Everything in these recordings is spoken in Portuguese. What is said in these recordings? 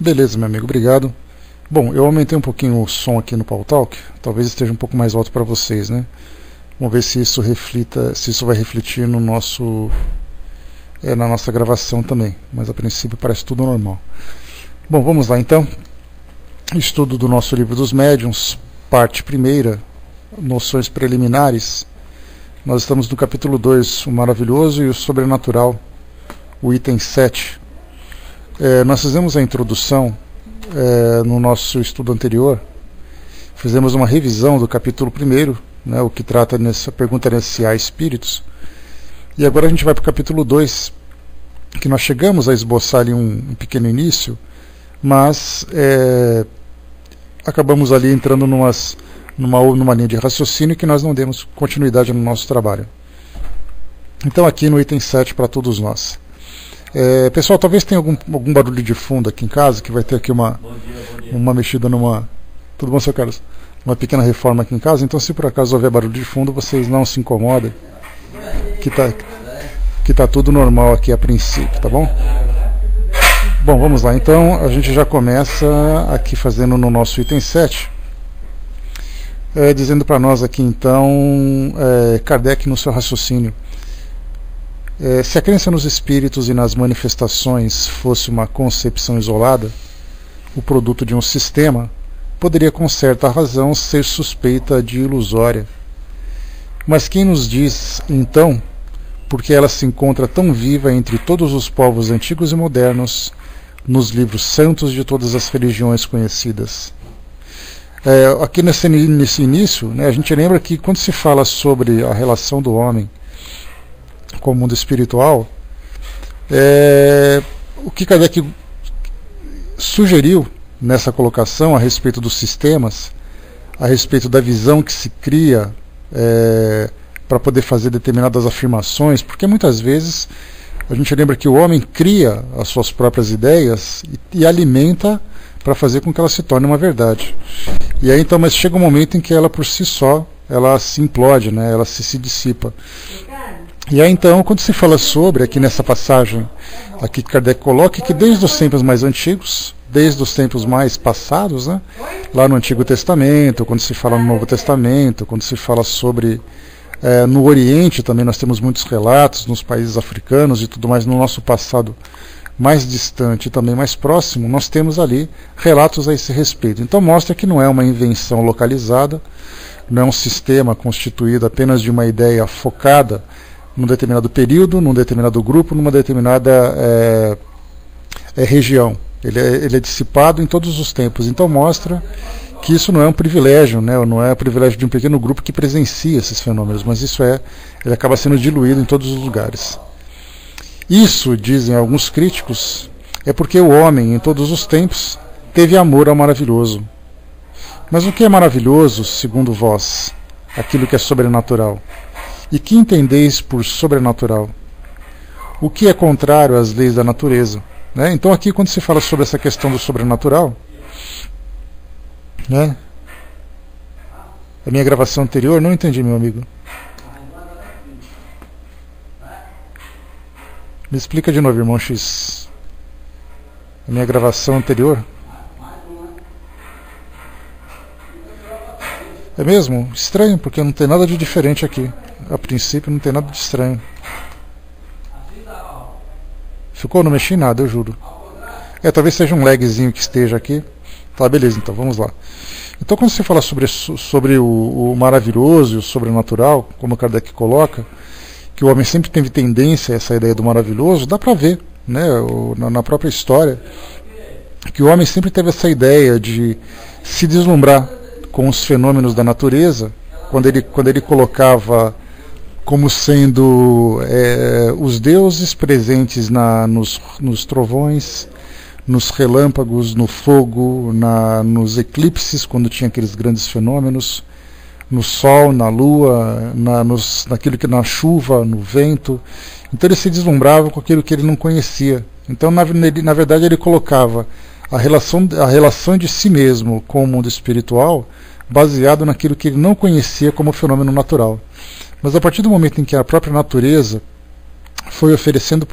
Beleza, meu amigo, obrigado. Bom, eu aumentei um pouquinho o som aqui no Paltalk, talvez esteja um pouco mais alto para vocês, né? Vamos ver se isso vai refletir no na nossa gravação também, mas a princípio parece tudo normal. Bom, vamos lá então. Estudo do nosso livro dos médiuns, parte primeira, noções preliminares. Nós estamos no capítulo 2, o maravilhoso e o sobrenatural, o item 7. Nós fizemos a introdução no nosso estudo anterior, fizemos uma revisão do capítulo 1, né, o que trata nessa pergunta se há espíritos, e agora a gente vai para o capítulo 2, que nós chegamos a esboçar ali um pequeno início, mas acabamos ali entrando numa linha de raciocínio que nós não demos continuidade no nosso trabalho. Então aqui no item 7 para todos nós. Pessoal, talvez tenha algum barulho de fundo aqui em casa, que vai ter aqui uma mexida Tudo bom, seu Carlos? Uma pequena reforma aqui em casa, então se por acaso houver barulho de fundo, vocês não se incomodem, que tá tudo normal aqui a princípio, tá bom? Bom, vamos lá, então a gente já começa aqui fazendo no nosso item 7, dizendo para nós aqui então, Kardec no seu raciocínio. Se a crença nos espíritos e nas manifestações fosse uma concepção isolada, o produto de um sistema, poderia com certa razão ser suspeita de ilusória. Mas quem nos diz, então, porque ela se encontra tão viva entre todos os povos antigos e modernos, nos livros santos de todas as religiões conhecidas? Aqui nesse início, né, a gente lembra que quando se fala sobre a relação do homem com o mundo espiritual, o que Kardec sugeriu nessa colocação a respeito dos sistemas, a respeito da visão que se cria para poder fazer determinadas afirmações, porque muitas vezes a gente lembra que o homem cria as suas próprias ideias e alimenta para fazer com que ela se torne uma verdade. E aí então, mas chega um momento em que ela por si só, ela se implode, né? Ela se dissipa. E aí então, quando se fala sobre, aqui nessa passagem, aqui Kardec coloca que desde os tempos mais antigos, desde os tempos mais passados, né, lá no Antigo Testamento, quando se fala no Novo Testamento, quando se fala sobre, no Oriente também nós temos muitos relatos, nos países africanos e tudo mais, no nosso passado mais distante e também mais próximo, nós temos ali relatos a esse respeito. Então mostra que não é uma invenção localizada, não é um sistema constituído apenas de uma ideia focada num determinado período, num determinado grupo, numa determinada região. Ele é dissipado em todos os tempos. Então mostra que isso não é um privilégio, né? Não é o privilégio de um pequeno grupo que presencia esses fenômenos, mas ele acaba sendo diluído em todos os lugares. Isso, dizem alguns críticos, é porque o homem, em todos os tempos, teve amor ao maravilhoso. Mas o que é maravilhoso, segundo vós? Aquilo que é sobrenatural. E que entendeis por sobrenatural? O que é contrário às leis da natureza? Né? Então aqui quando se fala sobre essa questão do sobrenatural, né? A minha gravação anterior, não entendi, meu amigo. Me explica de novo, irmão X. A minha gravação anterior. É mesmo? Estranho, porque não tem nada de diferente aqui. A princípio não tem nada de estranho. Ficou? Não mexi em nada, eu juro. Talvez seja um lagzinho que esteja aqui. Tá, beleza, então vamos lá. Então quando você fala sobre o maravilhoso e o sobrenatural, como Kardec coloca, que o homem sempre teve tendência a essa ideia do maravilhoso, dá para ver, né, na própria história, que o homem sempre teve essa ideia de se deslumbrar com os fenômenos da natureza, quando ele colocava como sendo os deuses presentes nos trovões, nos relâmpagos, no fogo, nos eclipses, quando tinha aqueles grandes fenômenos, no sol, na lua, na chuva, no vento. Então ele se deslumbrava com aquilo que ele não conhecia. Então na verdade ele colocava a relação de si mesmo com o mundo espiritual baseado naquilo que ele não conhecia como fenômeno natural. Mas a partir do momento em que a própria natureza foi oferecendo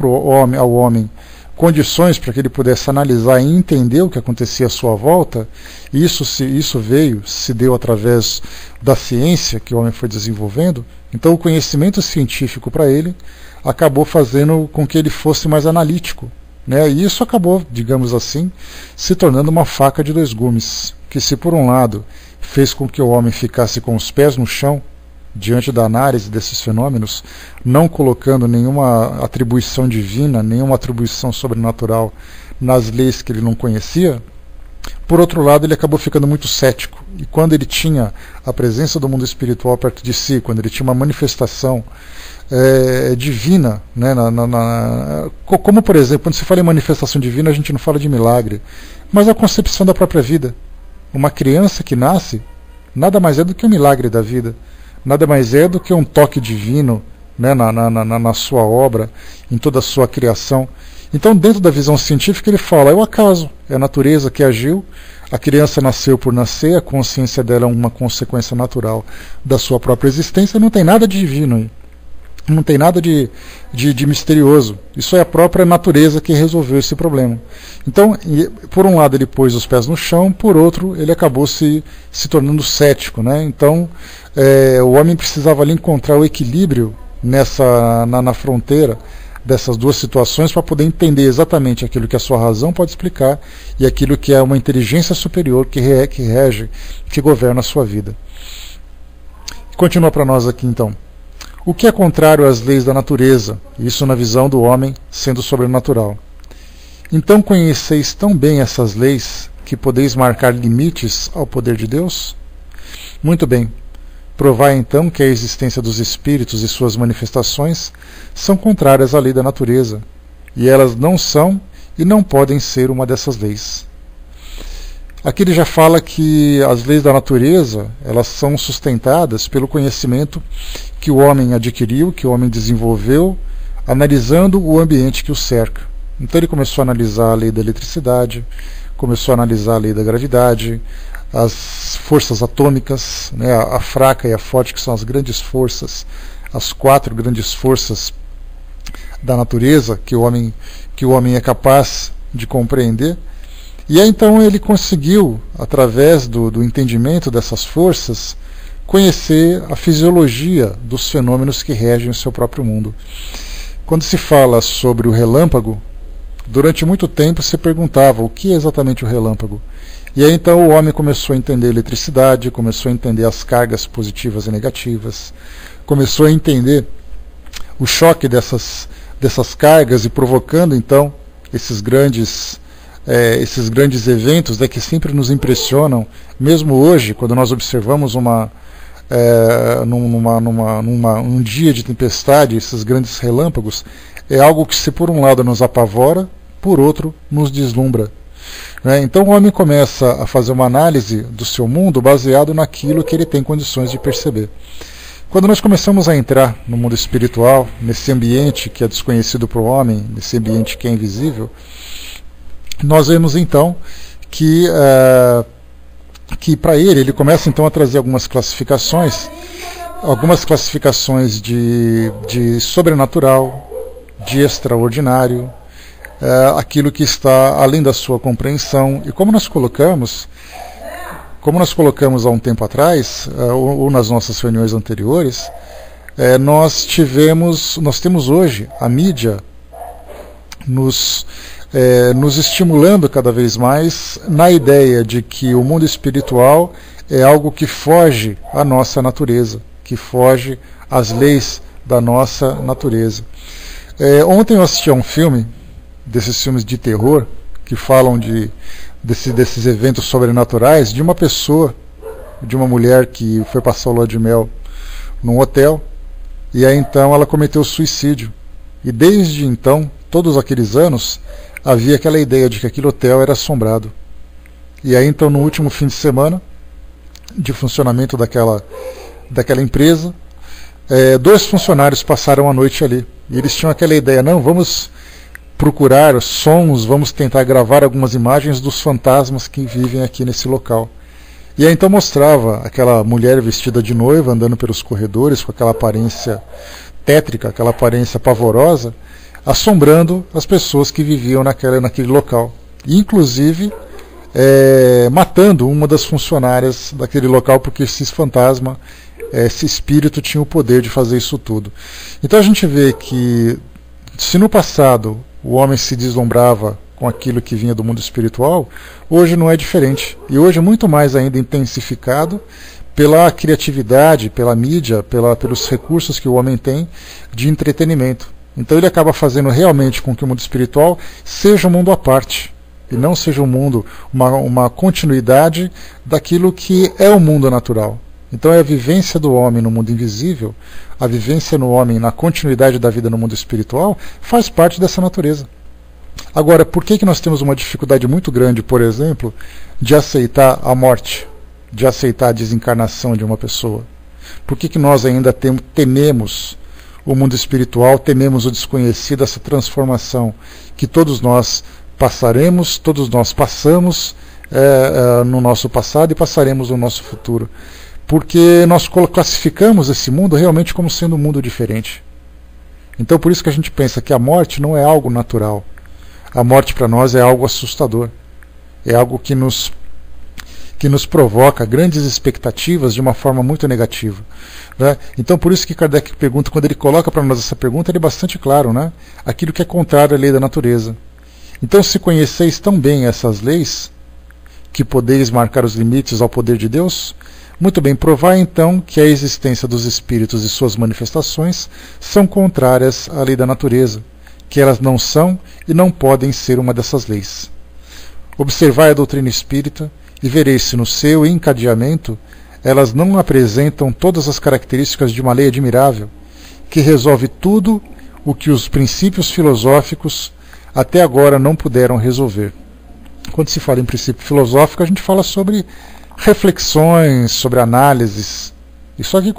ao homem condições para que ele pudesse analisar e entender o que acontecia à sua volta. Isso se deu através da ciência que o homem foi desenvolvendo. Então o conhecimento científico para ele acabou fazendo com que ele fosse mais analítico, né? E isso acabou, digamos assim, se tornando uma faca de dois gumes, que se por um lado fez com que o homem ficasse com os pés no chão diante da análise desses fenômenos, não colocando nenhuma atribuição divina, nenhuma atribuição sobrenatural nas leis que ele não conhecia, por outro lado ele acabou ficando muito cético. E quando ele tinha a presença do mundo espiritual perto de si, quando ele tinha uma manifestação divina, né, como por exemplo, quando se fala em manifestação divina, a gente não fala de milagre, mas a concepção da própria vida. Uma criança que nasce nada mais é do que um milagre da vida, nada mais é do que um toque divino, né, na sua obra, em toda a sua criação. Então, dentro da visão científica, ele fala: é o acaso, é a natureza que agiu, a criança nasceu por nascer, a consciência dela é uma consequência natural da sua própria existência, não tem nada de divino aí. Não tem nada de misterioso. Isso é a própria natureza que resolveu esse problema. Então, por um lado ele pôs os pés no chão, por outro ele acabou se tornando cético, né? Então, o homem precisava ali encontrar o equilíbrio na fronteira dessas duas situações para poder entender exatamente aquilo que a sua razão pode explicar e aquilo que é uma inteligência superior que rege, que governa a sua vida. Continua para nós aqui então. O que é contrário às leis da natureza, isso na visão do homem sendo sobrenatural. Então conheceis tão bem essas leis que podeis marcar limites ao poder de Deus? Muito bem. Provai então que a existência dos espíritos e suas manifestações são contrárias à lei da natureza, e elas não são e não podem ser uma dessas leis. Aqui ele já fala que as leis da natureza, elas são sustentadas pelo conhecimento que o homem adquiriu, que o homem desenvolveu, analisando o ambiente que o cerca. Então ele começou a analisar a lei da eletricidade, começou a analisar a lei da gravidade, as forças atômicas, né, a fraca e a forte, que são as grandes forças, as 4 grandes forças da natureza que o homem é capaz de compreender. E aí então ele conseguiu, através do entendimento dessas forças, conhecer a fisiologia dos fenômenos que regem o seu próprio mundo. Quando se fala sobre o relâmpago, durante muito tempo se perguntava o que é exatamente o relâmpago. E aí então o homem começou a entender a eletricidade, começou a entender as cargas positivas e negativas, começou a entender o choque dessas cargas e provocando então esses grandes eventos, né, que sempre nos impressionam, mesmo hoje, quando nós observamos um dia de tempestade, esses grandes relâmpagos, é algo que, se por um lado nos apavora, por outro nos deslumbra. Né? Então o homem começa a fazer uma análise do seu mundo baseado naquilo que ele tem condições de perceber. Quando nós começamos a entrar no mundo espiritual, nesse ambiente que é desconhecido para o homem, nesse ambiente que é invisível, nós vemos então que para ele começa então a trazer algumas classificações de sobrenatural, de extraordinário, aquilo que está além da sua compreensão. E como nós colocamos há um tempo atrás, ou nas nossas reuniões anteriores, nós temos hoje a mídia nos estimulando cada vez mais na ideia de que o mundo espiritual é algo que foge à nossa natureza, que foge às leis da nossa natureza. Ontem eu assisti a um filme, desses filmes de terror, que falam desses eventos sobrenaturais, de uma pessoa, de uma mulher que foi passar o lua de mel num hotel, e aí então ela cometeu suicídio. E desde então, todos aqueles anos, havia aquela ideia de que aquele hotel era assombrado. E aí então, no último fim de semana de funcionamento daquela empresa, 2 funcionários passaram a noite ali. E eles tinham aquela ideia: não, vamos procurar sons, vamos tentar gravar algumas imagens dos fantasmas que vivem aqui nesse local. E aí então mostrava aquela mulher vestida de noiva andando pelos corredores com aquela aparência tétrica, aquela aparência pavorosa, assombrando as pessoas que viviam naquele local. E, inclusive, matando uma das funcionárias daquele local, porque esse fantasma, esse espírito, tinha o poder de fazer isso tudo. Então a gente vê que, se no passado o homem se deslumbrava com aquilo que vinha do mundo espiritual, hoje não é diferente. E hoje é muito mais ainda intensificado pela criatividade, pela mídia, pelos recursos que o homem tem de entretenimento. Então ele acaba fazendo realmente com que o mundo espiritual seja um mundo à parte, e não seja um mundo, uma continuidade daquilo que é o mundo natural. Então é a vivência do homem no mundo invisível, a vivência no homem na continuidade da vida no mundo espiritual, faz parte dessa natureza. Agora, por que nós temos uma dificuldade muito grande, por exemplo, de aceitar a morte, de aceitar a desencarnação de uma pessoa? Por que nós ainda tememos o mundo espiritual, tememos o desconhecido, essa transformação que todos nós passaremos, todos nós passamos no nosso passado e passaremos no nosso futuro? Porque nós classificamos esse mundo realmente como sendo um mundo diferente. Então por isso que a gente pensa que a morte não é algo natural. A morte para nós é algo assustador. É algo que nos provoca grandes expectativas de uma forma muito negativa, né? Então por isso que Kardec pergunta, quando ele coloca para nós essa pergunta, ele é bastante claro, né? Aquilo que é contrário à lei da natureza. Então, se conheceis tão bem essas leis, que podeis marcar os limites ao poder de Deus, muito bem, provai então que a existência dos espíritos e suas manifestações são contrárias à lei da natureza, que elas não são e não podem ser uma dessas leis. Observai a doutrina espírita e vereis se no seu encadeamento elas não apresentam todas as características de uma lei admirável, que resolve tudo o que os princípios filosóficos até agora não puderam resolver. Quando se fala em princípio filosófico, a gente fala sobre reflexões, sobre análises. E só que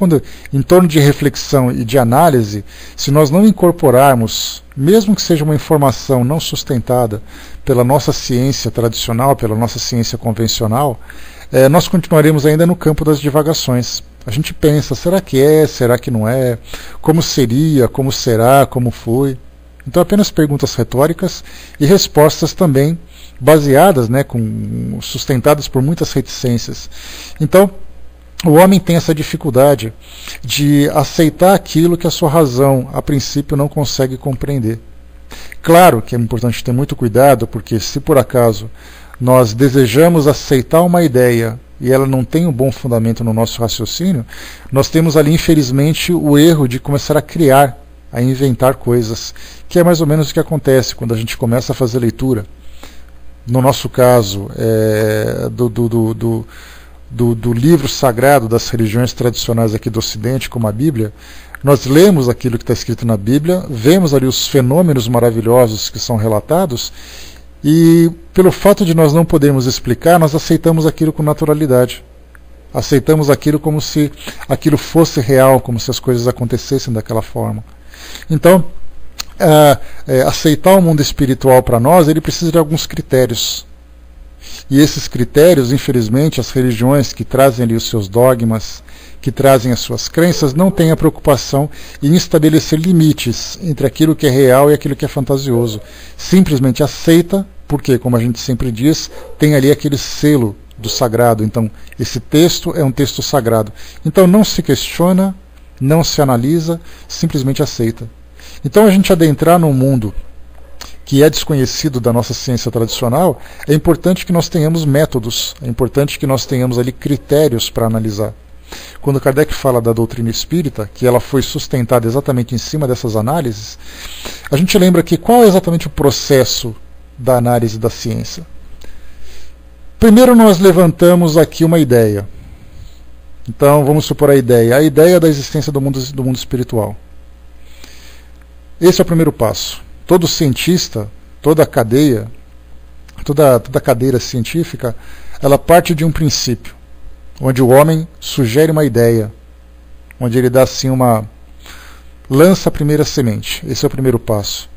em torno de reflexão e de análise, se nós não incorporarmos, mesmo que seja uma informação não sustentada pela nossa ciência tradicional, pela nossa ciência convencional, nós continuaremos ainda no campo das divagações. A gente pensa, será que é, será que não é? Como seria, como será, como foi? Então apenas perguntas retóricas e respostas também baseadas, sustentadas por muitas reticências. Então, o homem tem essa dificuldade de aceitar aquilo que a sua razão, a princípio, não consegue compreender. Claro que é importante ter muito cuidado, porque se por acaso nós desejamos aceitar uma ideia e ela não tem um bom fundamento no nosso raciocínio, nós temos ali, infelizmente, o erro de começar a criar, a inventar coisas, que é mais ou menos o que acontece quando a gente começa a fazer leitura. No nosso caso, do livro sagrado das religiões tradicionais aqui do Ocidente, como a Bíblia, nós lemos aquilo que está escrito na Bíblia, vemos ali os fenômenos maravilhosos que são relatados, e pelo fato de nós não podermos explicar, nós aceitamos aquilo com naturalidade. Aceitamos aquilo como se aquilo fosse real, como se as coisas acontecessem daquela forma. Então, aceitar o mundo espiritual para nós, ele precisa de alguns critérios. E esses critérios, infelizmente, as religiões que trazem ali os seus dogmas, que trazem as suas crenças, não têm a preocupação em estabelecer limites entre aquilo que é real e aquilo que é fantasioso. Simplesmente aceita, porque, como a gente sempre diz, tem ali aquele selo do sagrado. Então, esse texto é um texto sagrado. Então, não se questiona, não se analisa, simplesmente aceita. Então, a gente adentrar num mundo que é desconhecido da nossa ciência tradicional, é importante que nós tenhamos métodos, é importante que nós tenhamos ali critérios para analisar. Quando Kardec fala da doutrina espírita, que ela foi sustentada exatamente em cima dessas análises, a gente lembra que qual é exatamente o processo da análise da ciência? Primeiro nós levantamos aqui uma ideia. Então vamos supor a ideia da existência do mundo espiritual. Esse é o primeiro passo. Todo cientista, toda cadeira científica, ela parte de um princípio, onde o homem sugere uma ideia, onde ele dá assim lança a primeira semente. Esse é o primeiro passo.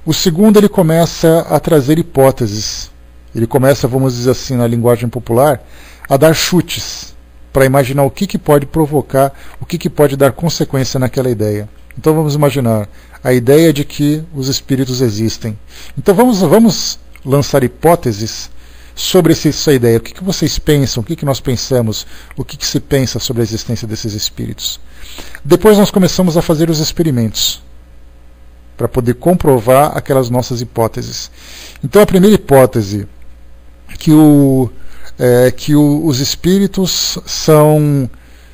O segundo, ele começa a trazer hipóteses. Ele começa, vamos dizer assim, na linguagem popular, a dar chutes, para imaginar o que pode provocar, o que pode dar consequência naquela ideia. Então vamos imaginar, a ideia de que os espíritos existem. Então vamos lançar hipóteses sobre essa ideia. O que vocês pensam, o que nós pensamos, o que se pensa sobre a existência desses espíritos. Depois nós começamos a fazer os experimentos para poder comprovar aquelas nossas hipóteses. Então a primeira hipótese, que os espíritos são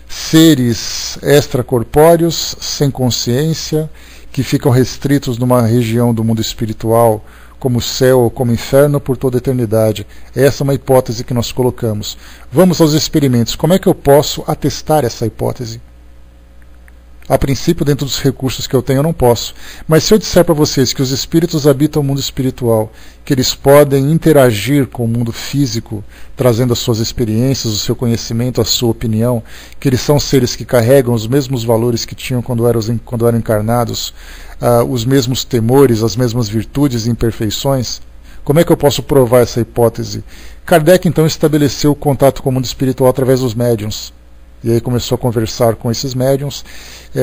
seres extracorpóreos, sem consciência, que ficam restritos numa região do mundo espiritual, como céu ou como inferno, por toda a eternidade. Essa é uma hipótese que nós colocamos. Vamos aos experimentos. Como é que eu posso atestar essa hipótese? A princípio, dentro dos recursos que eu tenho, eu não posso. Mas se eu disser para vocês que os espíritos habitam o mundo espiritual, que eles podem interagir com o mundo físico, trazendo as suas experiências, o seu conhecimento, a sua opinião, que eles são seres que carregam os mesmos valores que tinham quando eram encarnados, os mesmos temores, as mesmas virtudes e imperfeições, como é que eu posso provar essa hipótese? Kardec, então, estabeleceu o contato com o mundo espiritual através dos médiuns. E aí começou a conversar com esses médiuns,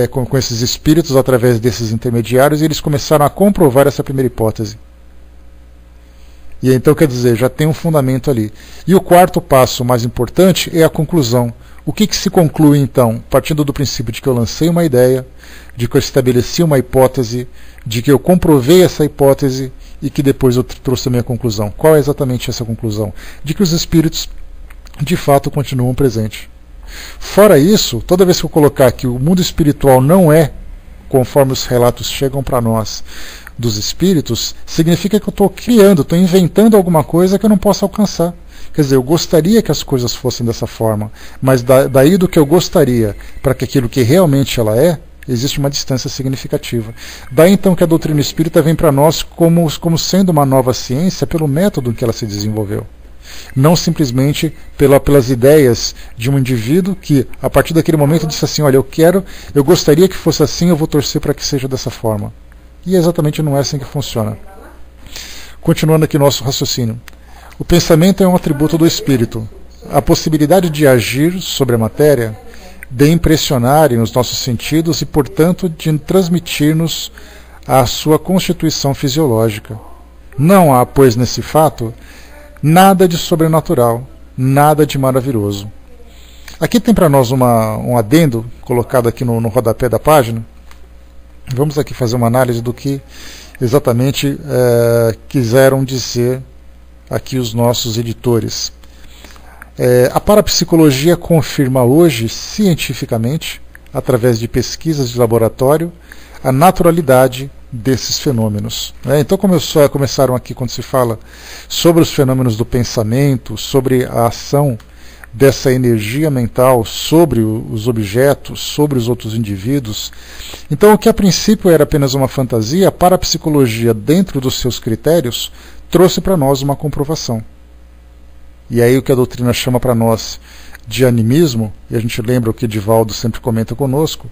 com esses espíritos através desses intermediários, e eles começaram a comprovar essa primeira hipótese. E então, quer dizer, já tem um fundamento ali. E o quarto passo, mais importante, é a conclusão. O que se conclui, então? Partindo do princípio de que eu lancei uma ideia, de que eu estabeleci uma hipótese, de que eu comprovei essa hipótese e que depois eu trouxe a minha conclusão. Qual é exatamente essa conclusão? De que os espíritos, de fato, continuam presentes. Fora isso, toda vez que eu colocar que o mundo espiritual não é, conforme os relatos chegam para nós dos espíritos, significa que eu estou criando, estou inventando alguma coisa que eu não posso alcançar. Quer dizer, eu gostaria que as coisas fossem dessa forma, mas daí do que eu gostaria para que aquilo que realmente ela é, existe uma distância significativa. Daí então que a doutrina espírita vem para nós como sendo uma nova ciência pelo método em que ela se desenvolveu. Não simplesmente pelas ideias de um indivíduo que, a partir daquele momento, disse assim: olha, eu gostaria que fosse assim, eu vou torcer para que seja dessa forma. E exatamente não é assim que funciona. Continuando aqui nosso raciocínio. O pensamento é um atributo do espírito. A possibilidade de agir sobre a matéria, de impressionarem os nossos sentidos e, portanto, de transmitir-nos a sua constituição fisiológica. Não há, pois, nesse fato, nada de sobrenatural, nada de maravilhoso. Aqui tem para nós um adendo colocado aqui no rodapé da página. Vamos aqui fazer uma análise do que exatamente quiseram dizer aqui os nossos editores. A parapsicologia confirma hoje, cientificamente, através de pesquisas de laboratório, a naturalidade desses fenômenos. Então começaram aqui, quando se fala sobre os fenômenos do pensamento, sobre a ação dessa energia mental sobre os objetos, sobre os outros indivíduos. Então o que a princípio era apenas uma fantasia, a parapsicologia, dentro dos seus critérios, trouxe para nós uma comprovação. E aí o que a doutrina chama para nós de animismo, e a gente lembra o que Divaldo sempre comenta conosco,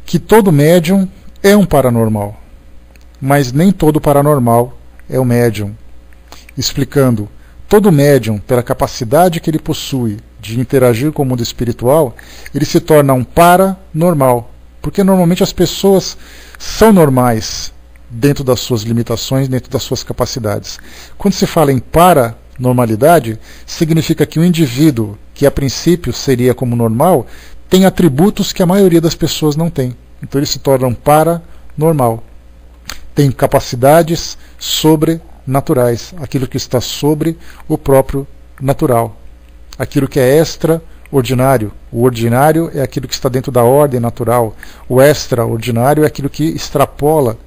que todo médium é um paranormal, mas nem todo paranormal é o médium. Explicando, todo médium, pela capacidade que ele possui de interagir com o mundo espiritual, ele se torna um paranormal, porque normalmente as pessoas são normais dentro das suas limitações, dentro das suas capacidades. Quando se fala em paranormalidade, significa que o indivíduo, que a princípio seria como normal, tem atributos que a maioria das pessoas não tem. Então ele se torna um paranormal. Tem capacidades sobrenaturais, aquilo que está sobre o próprio natural. Aquilo que é extraordinário. O ordinário é aquilo que está dentro da ordem natural. O extraordinário é aquilo que extrapola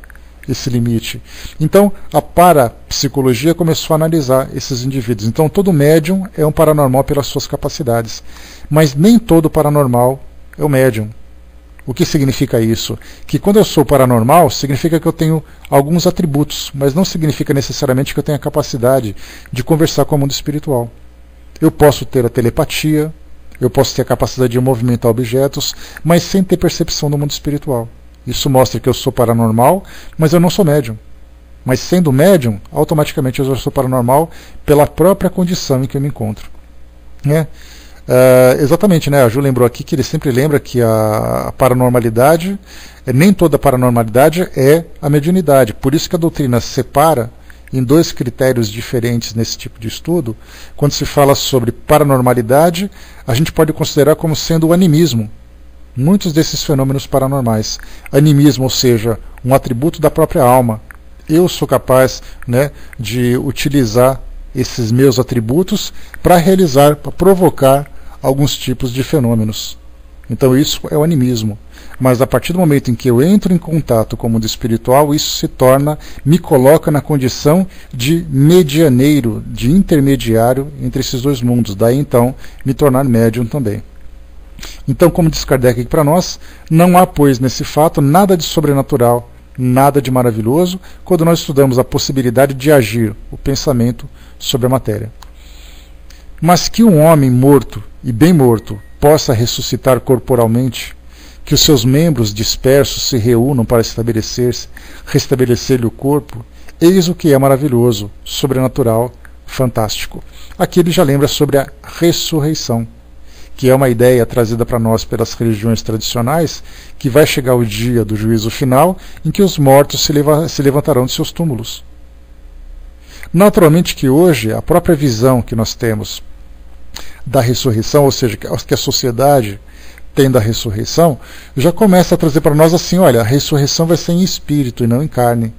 esse limite. Então, a parapsicologia começou a analisar esses indivíduos. Então, todo médium é um paranormal pelas suas capacidades. Mas nem todo paranormal é o médium. O que significa isso? Que quando eu sou paranormal, significa que eu tenho alguns atributos, mas não significa necessariamente que eu tenha a capacidade de conversar com o mundo espiritual. Eu posso ter a telepatia, eu posso ter a capacidade de movimentar objetos, mas sem ter percepção do mundo espiritual. Isso mostra que eu sou paranormal, mas eu não sou médium. Mas sendo médium, automaticamente eu já sou paranormal pela própria condição em que eu me encontro. Exatamente, né? A Ju lembrou aqui que ele sempre lembra que a paranormalidade, nem toda paranormalidade é a mediunidade. Por isso que a doutrina separa em dois critérios diferentes nesse tipo de estudo. Quando se fala sobre paranormalidade, a gente pode considerar como sendo o animismo. Muitos desses fenômenos paranormais. Animismo, ou seja, um atributo da própria alma. Eu sou capaz, né, de utilizar esses meus atributos para realizar, para provocar alguns tipos de fenômenos. Então isso é o animismo. Mas a partir do momento em que eu entro em contato com o mundo espiritual, isso se torna, me coloca na condição de medianeiro, de intermediário entre esses dois mundos. Daí então me tornar médium também. Então, como diz Kardec aqui para nós, não há, pois, nesse fato nada de sobrenatural, nada de maravilhoso, quando nós estudamos a possibilidade de agir o pensamento sobre a matéria. Mas que um homem morto, e bem morto, possa ressuscitar corporalmente, que os seus membros dispersos se reúnam para restabelecer-lhe o corpo, eis o que é maravilhoso, sobrenatural, fantástico. Aqui ele já lembra sobre a ressurreição, que é uma ideia trazida para nós pelas religiões tradicionais, que vai chegar o dia do juízo final, em que os mortos se levantarão de seus túmulos. Naturalmente que hoje, a própria visão que nós temos da ressurreição, ou seja, que a sociedade tem da ressurreição, já começa a trazer para nós assim, olha, a ressurreição vai ser em espírito e não em carne.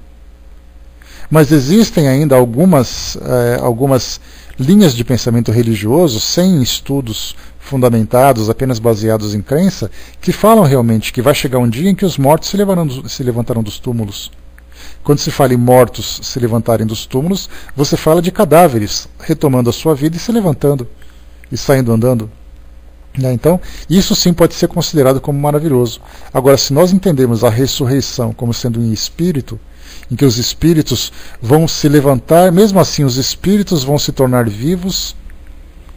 Mas existem ainda algumas linhas de pensamento religioso, sem estudos fundamentados, apenas baseados em crença, que falam realmente que vai chegar um dia em que os mortos se levantarão dos túmulos. Quando se fala em mortos se levantarem dos túmulos, você fala de cadáveres retomando a sua vida e se levantando e saindo andando. Então, isso sim pode ser considerado como maravilhoso. Agora, se nós entendemos a ressurreição como sendo em espírito, em que os espíritos vão se levantar, mesmo assim os espíritos vão se tornar vivos,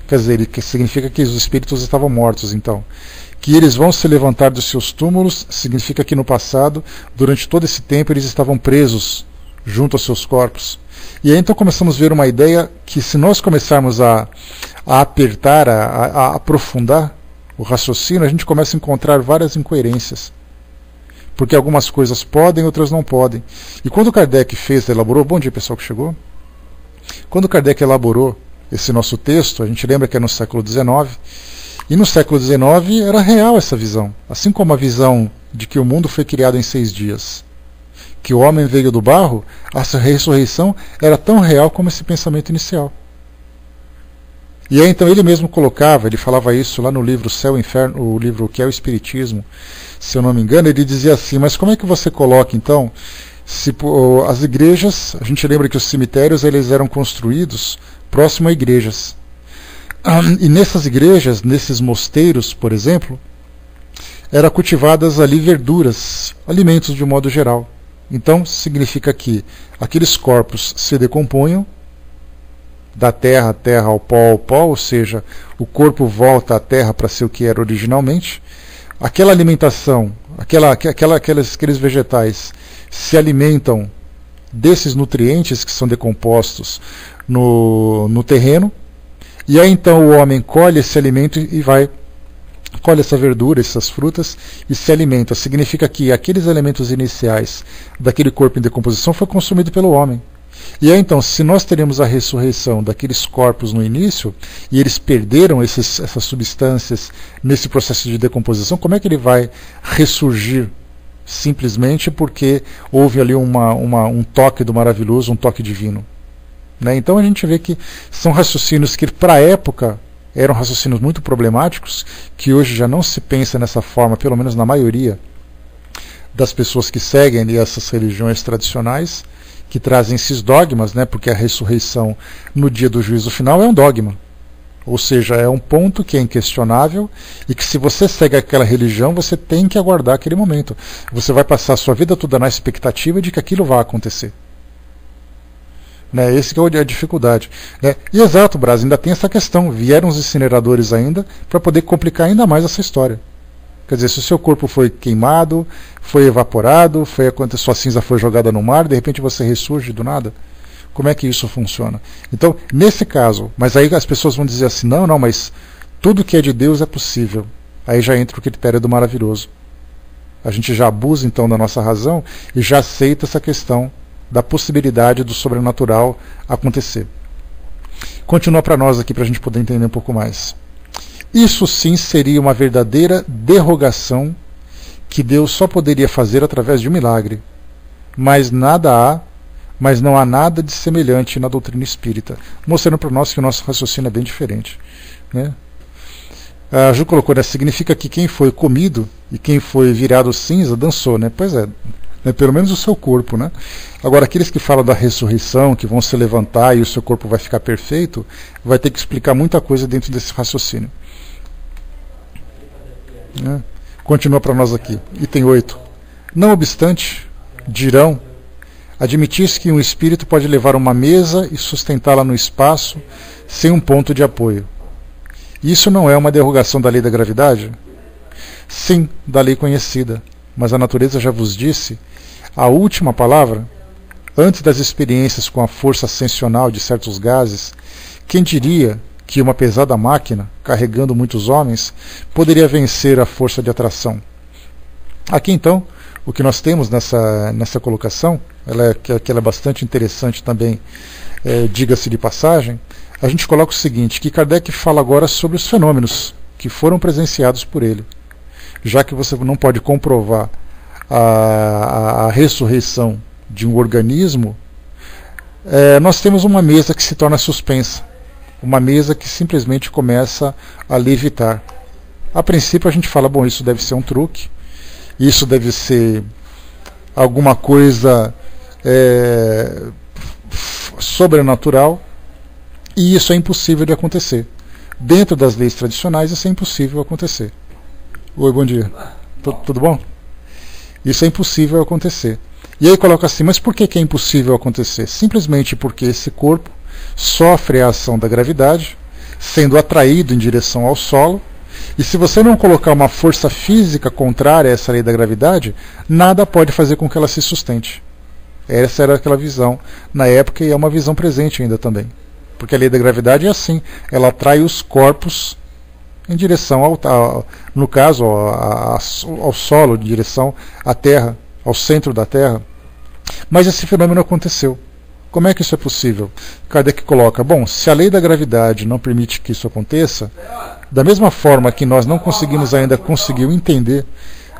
quer dizer, que significa que os espíritos estavam mortos, então. Que eles vão se levantar dos seus túmulos, significa que no passado, durante todo esse tempo, eles estavam presos junto aos seus corpos. E aí então começamos a ver uma ideia que, se nós começarmos a apertar, a aprofundar o raciocínio, a gente começa a encontrar várias incoerências. Porque algumas coisas podem, outras não podem. E quando Kardec elaborou, bom dia pessoal que chegou, quando Kardec elaborou esse nosso texto, a gente lembra que é no século XIX, e no século XIX era real essa visão, assim como a visão de que o mundo foi criado em 6 dias, que o homem veio do barro, a ressurreição era tão real como esse pensamento inicial. E aí então ele mesmo ele falava isso lá no livro Céu e Inferno, o livro que é o Espiritismo, se eu não me engano, ele dizia assim, mas como é que você coloca então, se as igrejas, a gente lembra que os cemitérios eles eram construídos próximo a igrejas. E nessas igrejas, nesses mosteiros, por exemplo, eram cultivadas ali verduras, alimentos de um modo geral. Então significa que aqueles corpos se decompunham, da terra ao pó, ou seja, o corpo volta à terra para ser o que era originalmente. Aquela alimentação, aqueles vegetais se alimentam desses nutrientes que são decompostos no terreno, e aí então o homem colhe esse alimento colhe essa verdura, essas frutas e se alimenta. Significa que aqueles elementos iniciais daquele corpo em decomposição foi consumido pelo homem. E aí então, se nós teremos a ressurreição daqueles corpos no início, e eles perderam essas substâncias nesse processo de decomposição, como é que ele vai ressurgir? Simplesmente porque houve ali um toque do maravilhoso, um toque divino. Né? Então a gente vê que são raciocínios que para a época eram raciocínios muito problemáticos, que hoje já não se pensa nessa forma, pelo menos na maioria das pessoas que seguem ali essas religiões tradicionais, que trazem esses dogmas, né? Porque a ressurreição no dia do juízo final é um dogma. Ou seja, é um ponto que é inquestionável e que, se você segue aquela religião, você tem que aguardar aquele momento. Você vai passar a sua vida toda na expectativa de que aquilo vai acontecer. Né? Esse que é a dificuldade. Né? E exato, Brasil, ainda tem essa questão. Vieram os incineradores ainda para poder complicar ainda mais essa história. Quer dizer, se o seu corpo foi queimado, foi evaporado, sua cinza foi jogada no mar, de repente você ressurge do nada. Como é que isso funciona? Então, nesse caso, mas aí as pessoas vão dizer assim, não, mas Tudo que é de Deus é possível. Aí já entra o critério do maravilhoso. A gente já abusa então da nossa razão e já aceita essa questão da possibilidade do sobrenatural acontecer. Continua para nós aqui para a gente poder entender um pouco mais. Isso sim seria uma verdadeira derrogação que Deus só poderia fazer através de um milagre. Mas não há nada de semelhante na doutrina espírita, mostrando para nós que o nosso raciocínio é bem diferente, né? A Ju colocou, né, significa que quem foi comido e quem foi virado cinza dançou, né? Pois é, né, pelo menos o seu corpo, né? Agora, aqueles que falam da ressurreição, que vão se levantar e o seu corpo vai ficar perfeito, vai ter que explicar muita coisa dentro desse raciocínio, né? Continua para nós aqui, item 8. Não obstante, dirão, admitir-se que um espírito pode levar uma mesa e sustentá-la no espaço sem um ponto de apoio. Isso não é uma derrogação da lei da gravidade? Sim, da lei conhecida, mas a natureza já vos disse a última palavra. Antes das experiências com a força ascensional de certos gases, quem diria que uma pesada máquina, carregando muitos homens, poderia vencer a força de atração? Aqui então, o que nós temos nessa colocação, ela é bastante interessante também, diga-se de passagem. A gente coloca o seguinte, que Kardec fala agora sobre os fenômenos que foram presenciados por ele. Já que você não pode comprovar a ressurreição de um organismo, nós temos uma mesa que se torna suspensa, uma mesa que simplesmente começa a levitar. A princípio a gente fala, bom, isso deve ser um truque, isso deve ser alguma coisa sobrenatural, e isso é impossível de acontecer. Dentro das leis tradicionais, isso é impossível acontecer. Oi, bom dia. Tudo bom? Isso é impossível acontecer. E aí coloca assim, mas por que é impossível acontecer? Simplesmente porque esse corpo sofre a ação da gravidade, sendo atraído em direção ao solo, e se você não colocar uma força física contrária a essa lei da gravidade, nada pode fazer com que ela se sustente. Essa era aquela visão na época e é uma visão presente ainda também. Porque a lei da gravidade é assim, ela atrai os corpos em direção no caso ao solo, em direção à Terra, ao centro da Terra. Mas esse fenômeno aconteceu. Como é que isso é possível? Kardec coloca, bom, se a lei da gravidade não permite que isso aconteça, da mesma forma que nós não conseguimos ainda entender,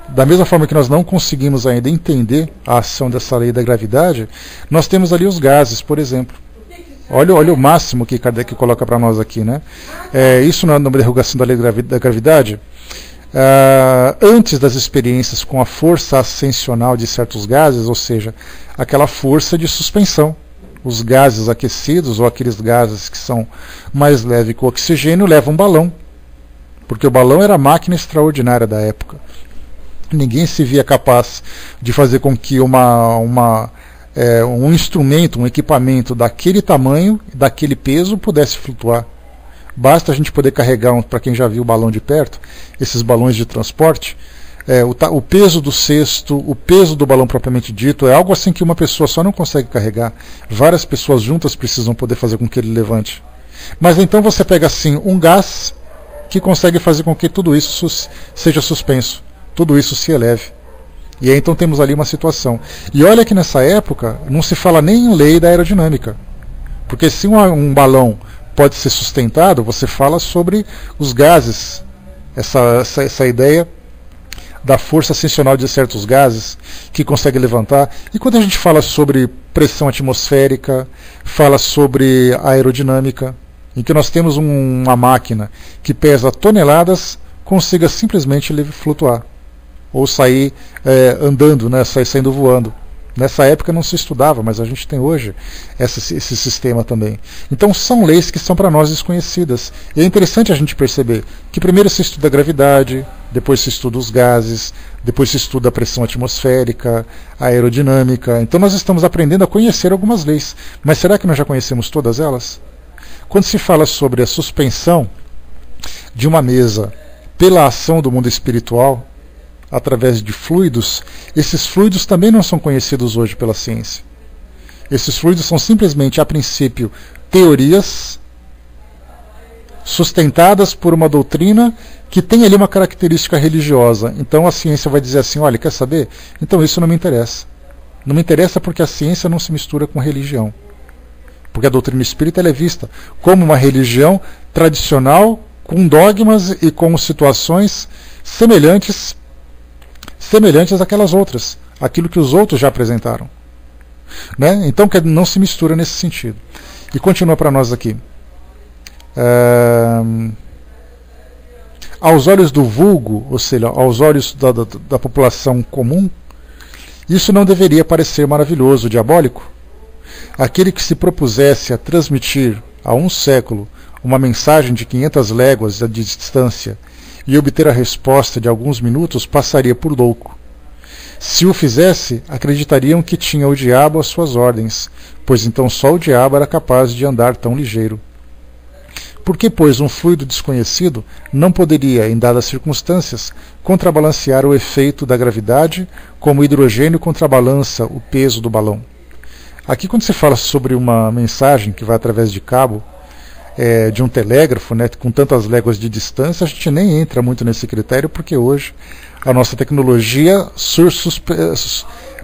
da mesma forma que nós não conseguimos ainda entender a ação dessa lei da gravidade, nós temos ali os gases, por exemplo. Olha o máximo que Kardec coloca para nós aqui, né? Isso não é uma derrogação da lei da gravidade? Antes das experiências com a força ascensional de certos gases, ou seja, aquela força de suspensão. Os gases aquecidos, ou aqueles gases que são mais leves que o oxigênio, levam um balão. Porque o balão era a máquina extraordinária da época. Ninguém se via capaz de fazer com que um instrumento, um equipamento daquele tamanho, daquele peso, pudesse flutuar. Basta a gente poder carregar, para quem já viu o balão de perto, esses balões de transporte, o peso do cesto, o peso do balão propriamente dito, é algo assim que uma pessoa só não consegue carregar. Várias pessoas juntas precisam poder fazer com que ele levante. Mas então você pega assim um gás que consegue fazer com que tudo isso seja suspenso, tudo isso se eleve. E aí então temos ali uma situação. E olha que nessa época não se fala nem em lei da aerodinâmica. Porque se um balão pode ser sustentado, você fala sobre os gases, essa ideia da força ascensional de certos gases que consegue levantar. E quando a gente fala sobre pressão atmosférica, fala sobre aerodinâmica, em que nós temos uma máquina que pesa toneladas, consiga simplesmente flutuar, ou sair andando, né, saindo voando. Nessa época não se estudava, mas a gente tem hoje esse sistema também. Então são leis que são para nós desconhecidas. E é interessante a gente perceber que primeiro se estuda a gravidade, depois se estuda os gases, depois se estuda a pressão atmosférica, a aerodinâmica. Então nós estamos aprendendo a conhecer algumas leis. Mas será que nós já conhecemos todas elas? Quando se fala sobre a suspensão de uma mesa pela ação do mundo espiritual, através de fluidos, esses fluidos também não são conhecidos hoje pela ciência. Esses fluidos são simplesmente, a princípio, teorias sustentadas por uma doutrina que tem ali uma característica religiosa. Então a ciência vai dizer assim, olha, quer saber? Então isso não me interessa. Não me interessa porque a ciência não se mistura com a religião. Porque a doutrina espírita ela é vista como uma religião tradicional, com dogmas e com situações semelhantes àquelas outras, aquilo que os outros já apresentaram. Né? Então não se mistura nesse sentido. E continua para nós aqui. Aos olhos do vulgo, ou seja, aos olhos da população comum, isso não deveria parecer maravilhoso, diabólico? Aquele que se propusesse a transmitir a um século uma mensagem de 500 léguas de distância e obter a resposta de alguns minutos passaria por louco. Se o fizesse, acreditariam que tinha o diabo às suas ordens, pois então só o diabo era capaz de andar tão ligeiro. Por que, pois, um fluido desconhecido não poderia, em dadas circunstâncias, contrabalancear o efeito da gravidade, como o hidrogênio contrabalança o peso do balão? Aqui, quando se fala sobre uma mensagem que vai através de cabo, de um telégrafo, né, com tantas léguas de distância, a gente nem entra muito nesse critério, porque hoje a nossa tecnologia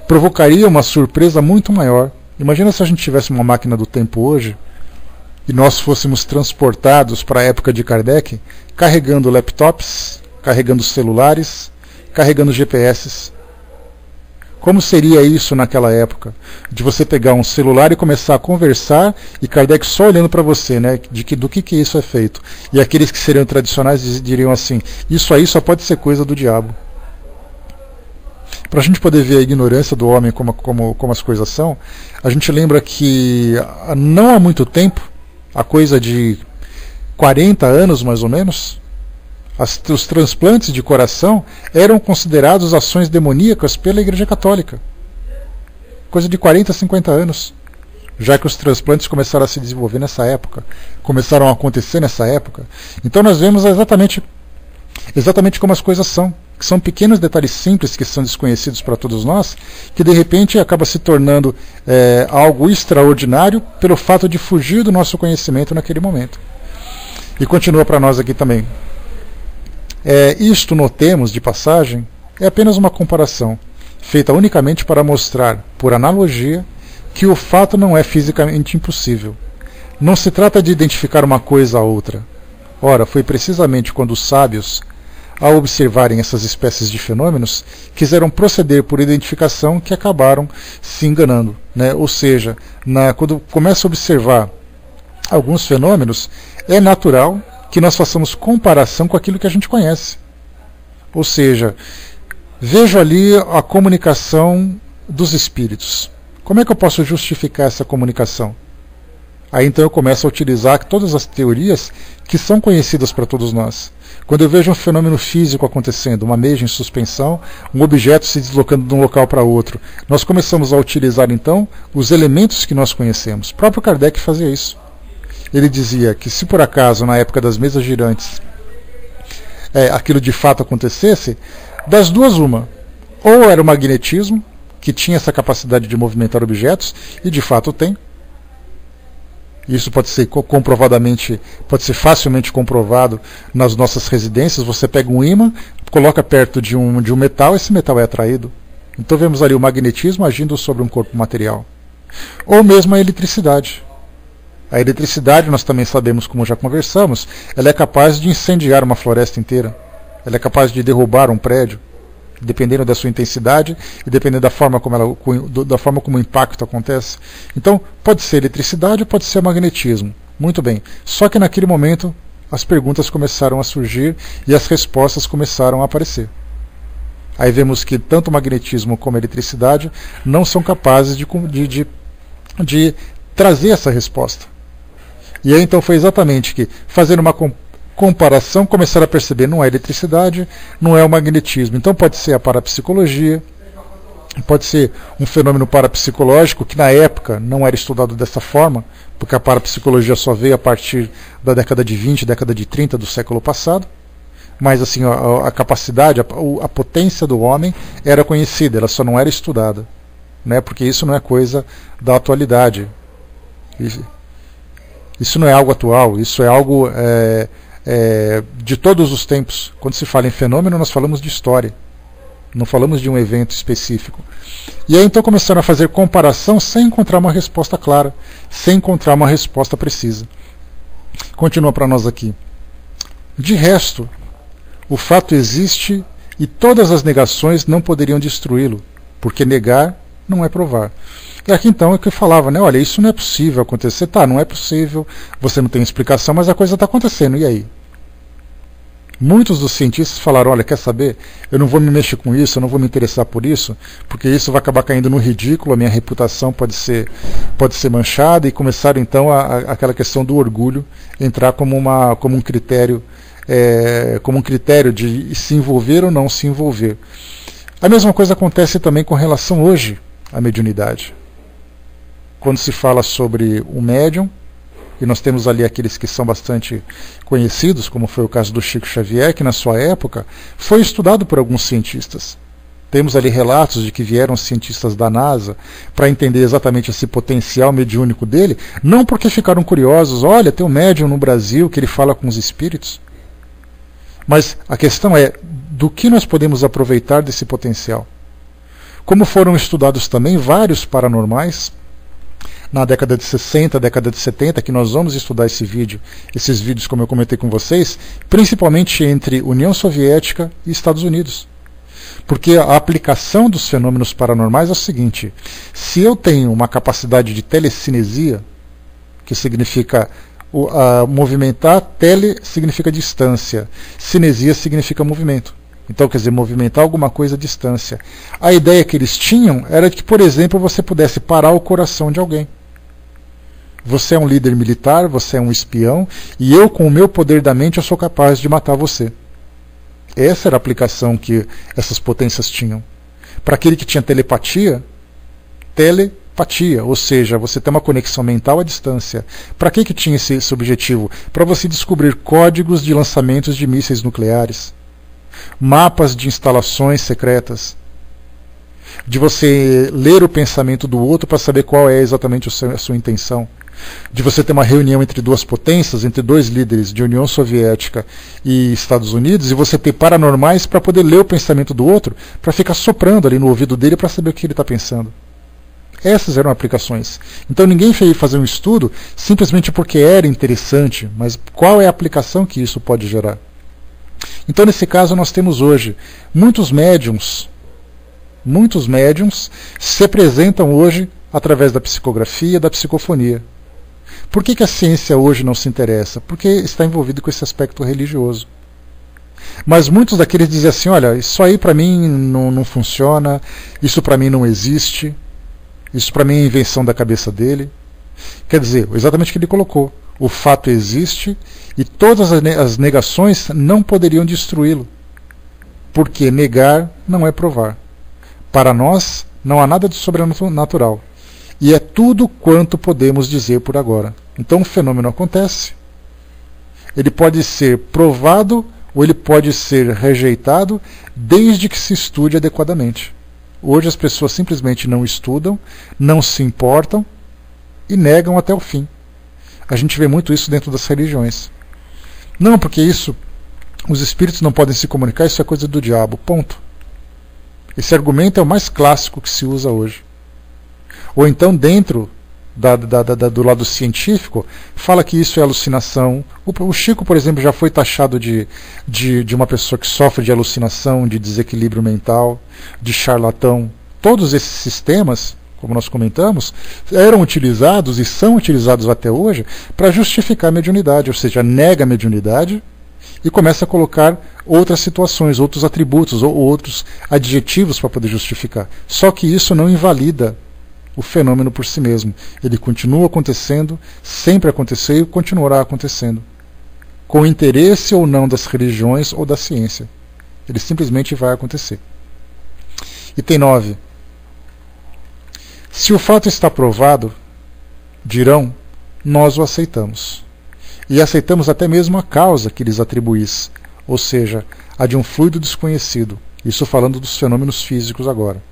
provocaria uma surpresa muito maior. Imagina se a gente tivesse uma máquina do tempo hoje, e nós fôssemos transportados para a época de Kardec, carregando laptops, carregando celulares, carregando GPS. Como seria isso naquela época? De você pegar um celular e começar a conversar, e Kardec só olhando para você, né, do que isso é feito. E aqueles que seriam tradicionais diriam assim, isso aí só pode ser coisa do diabo. Para a gente poder ver a ignorância do homem como as coisas são, a gente lembra que não há muito tempo, a coisa de 40 anos mais ou menos, os transplantes de coração eram considerados ações demoníacas pela Igreja Católica. Coisa de 40, 50 anos. Já que os transplantes começaram a se desenvolver nessa época, começaram a acontecer nessa época. Então nós vemos exatamente como as coisas são. Que são pequenos detalhes simples que são desconhecidos para todos nós, que de repente acaba se tornando algo extraordinário pelo fato de fugir do nosso conhecimento naquele momento. E continua para nós aqui também. Isto, notemos de passagem, é apenas uma comparação, feita unicamente para mostrar, por analogia, que o fato não é fisicamente impossível. Não se trata de identificar uma coisa a outra. Ora, foi precisamente quando os sábios, ao observarem essas espécies de fenômenos, quiseram proceder por identificação que acabaram se enganando. Né? Ou seja, quando começa a observar alguns fenômenos, é natural que nós façamos comparação com aquilo que a gente conhece. Ou seja, vejo ali a comunicação dos espíritos. Como é que eu posso justificar essa comunicação? Aí então eu começo a utilizar todas as teorias que são conhecidas para todos nós. Quando eu vejo um fenômeno físico acontecendo, uma mesa em suspensão, um objeto se deslocando de um local para outro, nós começamos a utilizar então os elementos que nós conhecemos. O próprio Kardec fazia isso. Ele dizia que se por acaso na época das mesas girantes aquilo de fato acontecesse, das duas uma, ou era o magnetismo, que tinha essa capacidade de movimentar objetos, e de fato tem. Isso pode ser facilmente comprovado nas nossas residências. Você pega um ímã, coloca perto de um metal, esse metal é atraído. Então vemos ali o magnetismo agindo sobre um corpo material. Ou mesmo a eletricidade. A eletricidade, nós também sabemos, como já conversamos, ela é capaz de incendiar uma floresta inteira. Ela é capaz de derrubar um prédio, dependendo da sua intensidade e dependendo da forma como o impacto acontece. Então, pode ser eletricidade ou pode ser magnetismo. Muito bem. Só que naquele momento, as perguntas começaram a surgir e as respostas começaram a aparecer. Aí vemos que tanto o magnetismo como a eletricidade não são capazes de trazer essa resposta. E aí então foi exatamente que, fazendo uma comparação, começaram a perceber, não é eletricidade, não é o magnetismo. Então pode ser a parapsicologia, pode ser um fenômeno parapsicológico que na época não era estudado dessa forma, porque a parapsicologia só veio a partir da década de 20, década de 30 do século passado. Mas assim, a capacidade, a potência do homem era conhecida, ela só não era estudada, né? Porque isso não é coisa da atualidade. Isso não é algo atual, isso é algo de todos os tempos. Quando se fala em fenômeno, nós falamos de história, não falamos de um evento específico. E aí então começaram a fazer comparação sem encontrar uma resposta clara, sem encontrar uma resposta precisa. Continua para nós aqui. De resto, o fato existe e todas as negações não poderiam destruí-lo, porque negar não é provar. E aqui então é que eu falava, né? Olha, isso não é possível acontecer. Tá, não é possível, você não tem explicação, mas a coisa está acontecendo, e aí? Muitos dos cientistas falaram, olha, quer saber? Eu não vou me mexer com isso, eu não vou me interessar por isso, porque isso vai acabar caindo no ridículo, a minha reputação pode ser manchada, e começaram então aquela questão do orgulho entrar como um critério de se envolver ou não se envolver. A mesma coisa acontece também com relação hoje à mediunidade. Quando se fala sobre o médium, e nós temos ali aqueles que são bastante conhecidos, como foi o caso do Chico Xavier, que na sua época foi estudado por alguns cientistas. Temos ali relatos de que vieram cientistas da NASA para entender exatamente esse potencial mediúnico dele, não porque ficaram curiosos, olha, tem um médium no Brasil que ele fala com os espíritos. Mas a questão é, do que nós podemos aproveitar desse potencial? Como foram estudados também vários paranormais, na década de 60, década de 70, que nós vamos estudar esses vídeos, como eu comentei com vocês, principalmente entre União Soviética e Estados Unidos. Porque a aplicação dos fenômenos paranormais é o seguinte: se eu tenho uma capacidade de telecinesia, que significa movimentar, tele significa distância, cinesia significa movimento. Então, quer dizer, movimentar alguma coisa à distância. A ideia que eles tinham era de que, por exemplo, você pudesse parar o coração de alguém. Você é um líder militar, você é um espião, e eu, com o meu poder da mente, eu sou capaz de matar você. Essa era a aplicação que essas potências tinham. Para aquele que tinha telepatia, ou seja, você tem uma conexão mental à distância. Para que tinha esse objetivo? Para você descobrir códigos de lançamentos de mísseis nucleares, mapas de instalações secretas, de você ler o pensamento do outro para saber qual é exatamente a sua intenção, de você ter uma reunião entre duas potências, entre dois líderes de União Soviética e Estados Unidos, e você ter paranormais para poder ler o pensamento do outro, para ficar soprando ali no ouvido dele para saber o que ele está pensando. Essas eram aplicações. Então ninguém veio fazer um estudo simplesmente porque era interessante, mas qual é a aplicação que isso pode gerar? Então, nesse caso, nós temos hoje muitos médiums se apresentam hoje através da psicografia, da psicofonia. Por que a ciência hoje não se interessa? Porque está envolvido com esse aspecto religioso. Mas muitos daqueles dizem assim, olha, isso aí para mim não funciona, isso para mim não existe, isso para mim é invenção da cabeça dele. Quer dizer, exatamente o que ele colocou. O fato existe e todas as negações não poderiam destruí-lo. Porque negar não é provar. Para nós, não há nada de sobrenatural. E é tudo quanto podemos dizer por agora. Então o fenômeno acontece. Ele pode ser provado ou ele pode ser rejeitado desde que se estude adequadamente. Hoje as pessoas simplesmente não estudam, não se importam e negam até o fim. A gente vê muito isso dentro das religiões. Não, porque isso, os espíritos não podem se comunicar, isso é coisa do diabo, ponto. Esse argumento é o mais clássico que se usa hoje. Ou então, dentro do lado científico, fala que isso é alucinação. O Chico, por exemplo, já foi taxado de uma pessoa que sofre de alucinação, de desequilíbrio mental, de charlatão. Todos esses sistemas, como nós comentamos, eram utilizados e são utilizados até hoje para justificar a mediunidade, ou seja, nega a mediunidade e começa a colocar outras situações, outros atributos ou outros adjetivos para poder justificar. Só que isso não invalida o fenômeno por si mesmo. Ele continua acontecendo, sempre aconteceu e continuará acontecendo, com interesse ou não das religiões ou da ciência. Ele simplesmente vai acontecer. Item 9. Se o fato está provado, dirão, nós o aceitamos. E aceitamos até mesmo a causa que lhes atribuís, ou seja, a de um fluido desconhecido. Isso falando dos fenômenos físicos agora.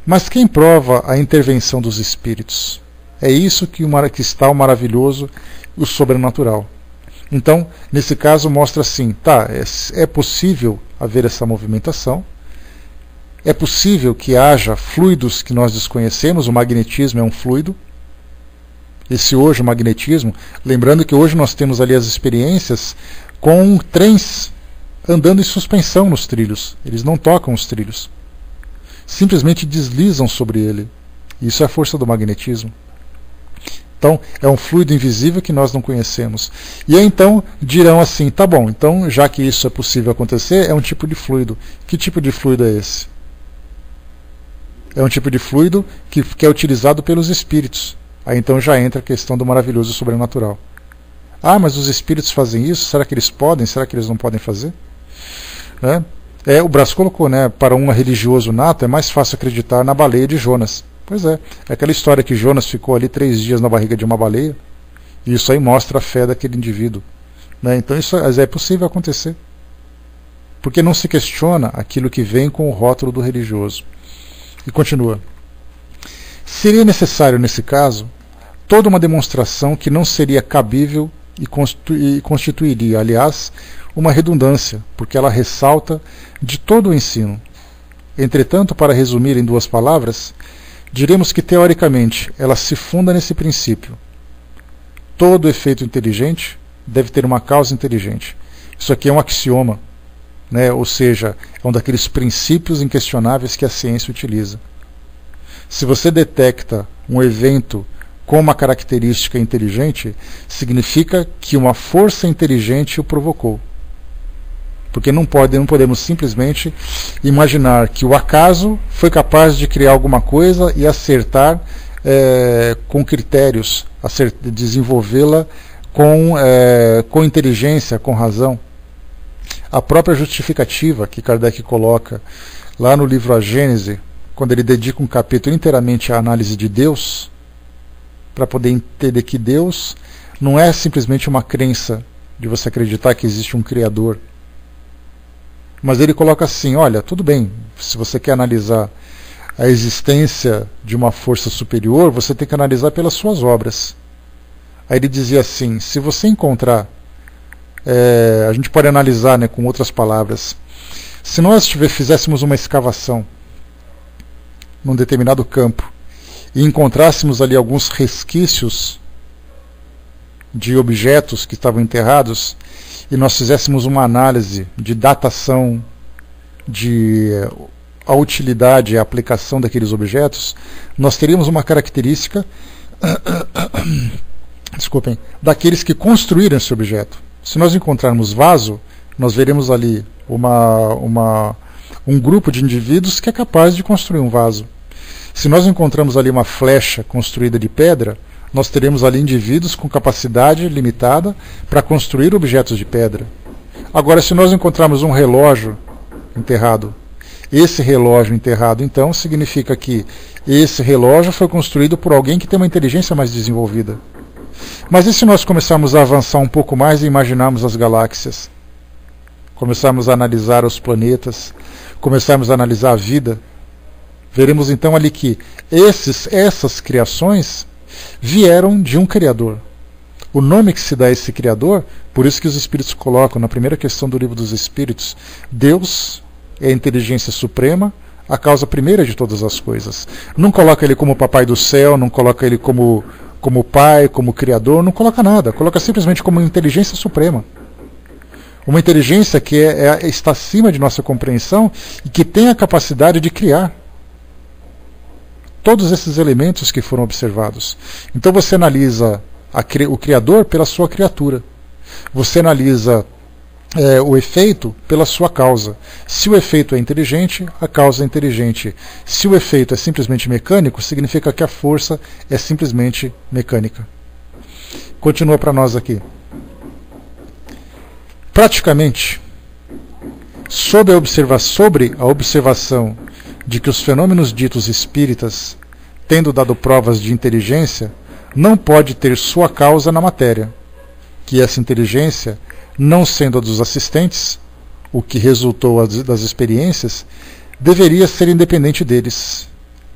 Mas quem prova a intervenção dos espíritos? É isso que está o maravilhoso e o sobrenatural. Então, nesse caso, mostra assim, tá, é possível haver essa movimentação, é possível que haja fluidos que nós desconhecemos, o magnetismo é um fluido, o magnetismo, lembrando que hoje nós temos ali as experiências com trens andando em suspensão nos trilhos, eles não tocam os trilhos, simplesmente deslizam sobre ele, isso é a força do magnetismo. Então, é um fluido invisível que nós não conhecemos. E aí, então, dirão assim, tá bom, então, já que isso é possível acontecer, é um tipo de fluido. Que tipo de fluido é esse? É um tipo de fluido que é utilizado pelos espíritos. Aí, então, já entra a questão do maravilhoso sobrenatural. Ah, mas os espíritos fazem isso? Será que eles podem? Será que eles não podem fazer? O Brás colocou, né, para um religioso nato, é mais fácil acreditar na baleia de Jonas. Pois é aquela história que Jonas ficou ali 3 dias na barriga de uma baleia, e isso aí mostra a fé daquele indivíduo. Né? Então isso é possível acontecer. Porque não se questiona aquilo que vem com o rótulo do religioso. E continua. Seria necessário, nesse caso, toda uma demonstração que não seria cabível e constituiria, aliás, uma redundância, porque ela ressalta de todo o ensino. Entretanto, para resumir em 2 palavras, diremos que, teoricamente, ela se funda nesse princípio. Todo efeito inteligente deve ter uma causa inteligente. Isso aqui é um axioma, né? Ou seja, é um daqueles princípios inquestionáveis que a ciência utiliza. Se você detecta um evento com uma característica inteligente, significa que uma força inteligente o provocou. Porque não podemos simplesmente imaginar que o acaso foi capaz de criar alguma coisa e acertar com critérios, desenvolvê-la com inteligência, com razão. A própria justificativa que Kardec coloca lá no livro A Gênese, quando ele dedica um capítulo inteiramente à análise de Deus, para poder entender que Deus não é simplesmente uma crença de você acreditar que existe um Criador. Mas ele coloca assim, olha, tudo bem, se você quer analisar a existência de uma força superior, você tem que analisar pelas suas obras. Aí ele dizia assim, se você encontrar, a gente pode analisar, né, com outras palavras, se nós fizéssemos uma escavação num determinado campo e encontrássemos ali alguns resquícios de objetos que estavam enterrados, e nós fizéssemos uma análise de datação, a utilidade e a aplicação daqueles objetos, nós teríamos uma característica daqueles que construíram esse objeto. Se nós encontrarmos vaso, nós veremos ali um grupo de indivíduos que é capaz de construir um vaso. Se nós encontramos ali uma flecha construída de pedra, nós teremos ali indivíduos com capacidade limitada para construir objetos de pedra. Agora, se nós encontrarmos um relógio enterrado, esse relógio enterrado, então, significa que esse relógio foi construído por alguém que tem uma inteligência mais desenvolvida. Mas e se nós começarmos a avançar um pouco mais e imaginarmos as galáxias? Começarmos a analisar os planetas, começarmos a analisar a vida, veremos então ali que essas criações vieram de um Criador. O nome que se dá a esse Criador, por isso que os Espíritos colocam na primeira questão do Livro dos Espíritos, Deus é a inteligência suprema, a causa primeira de todas as coisas. Não coloca ele como Papai do Céu, não coloca ele como Pai, como Criador, não coloca nada, coloca simplesmente como inteligência suprema. Uma inteligência que está acima de nossa compreensão e que tem a capacidade de criar todos esses elementos que foram observados. Então você analisa o Criador pela sua criatura. Você analisa o efeito pela sua causa. Se o efeito é inteligente, a causa é inteligente. Se o efeito é simplesmente mecânico, significa que a força é simplesmente mecânica. Continua para nós aqui. Praticamente, sobre a observação de que os fenômenos ditos espíritas, tendo dado provas de inteligência, não pode ter sua causa na matéria, que essa inteligência, não sendo a dos assistentes, o que resultou das experiências, deveria ser independente deles.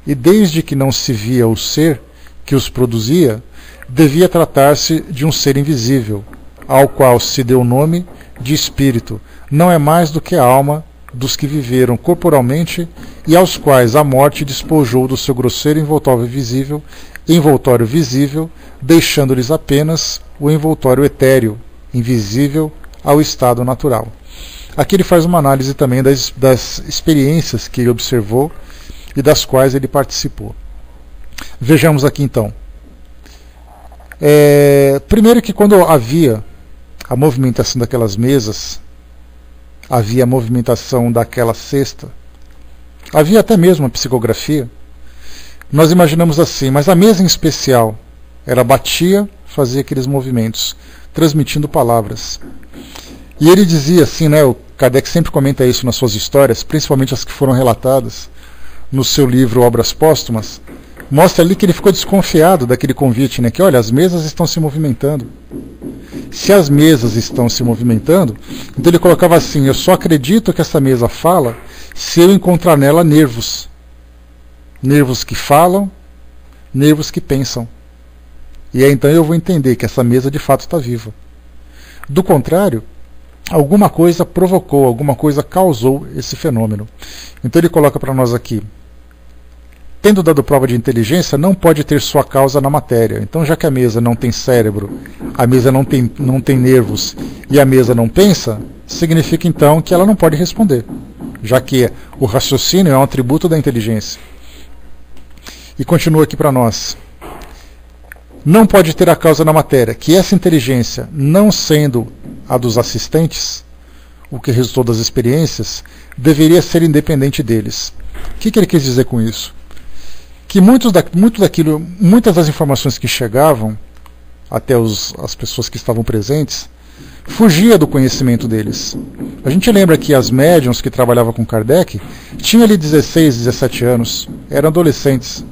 E desde que não se via o ser que os produzia, devia tratar-se de um ser invisível, ao qual se deu o nome de espírito. Não é mais do que a alma dos que viveram corporalmente e aos quais a morte despojou do seu grosseiro envoltório visível, deixando-lhes apenas o envoltório etéreo, invisível ao estado natural. Aqui ele faz uma análise também das experiências que ele observou e das quais ele participou. Vejamos aqui então. Primeiro que quando havia a movimentação daquelas mesas, havia a movimentação daquela cesta, havia até mesmo a psicografia, nós imaginamos assim, mas a mesa em especial, ela batia, fazia aqueles movimentos, transmitindo palavras. E ele dizia assim, né, o Kardec sempre comenta isso nas suas histórias, principalmente as que foram relatadas no seu livro Obras Póstumas, mostra ali que ele ficou desconfiado daquele convite, né, que olha, as mesas estão se movimentando. Se as mesas estão se movimentando, então ele colocava assim, eu só acredito que essa mesa fala se eu encontrar nela nervos. Nervos que falam, nervos que pensam. E aí então eu vou entender que essa mesa de fato está viva. Do contrário, alguma coisa provocou, alguma coisa causou esse fenômeno. Então ele coloca para nós aqui, tendo dado prova de inteligência, não pode ter sua causa na matéria. Então, já que a mesa não tem cérebro, a mesa não tem nervos e a mesa não pensa, significa então que ela não pode responder, já que o raciocínio é um atributo da inteligência. E continua aqui para nós. Não pode ter a causa na matéria, que essa inteligência, não sendo a dos assistentes, o que resultou das experiências, deveria ser independente deles. O que ele quis dizer com isso? Que muitas das informações que chegavam até as pessoas que estavam presentes fugia do conhecimento deles. A gente lembra que as médiuns que trabalhavam com Kardec tinham ali 16, 17 anos, eram adolescentes,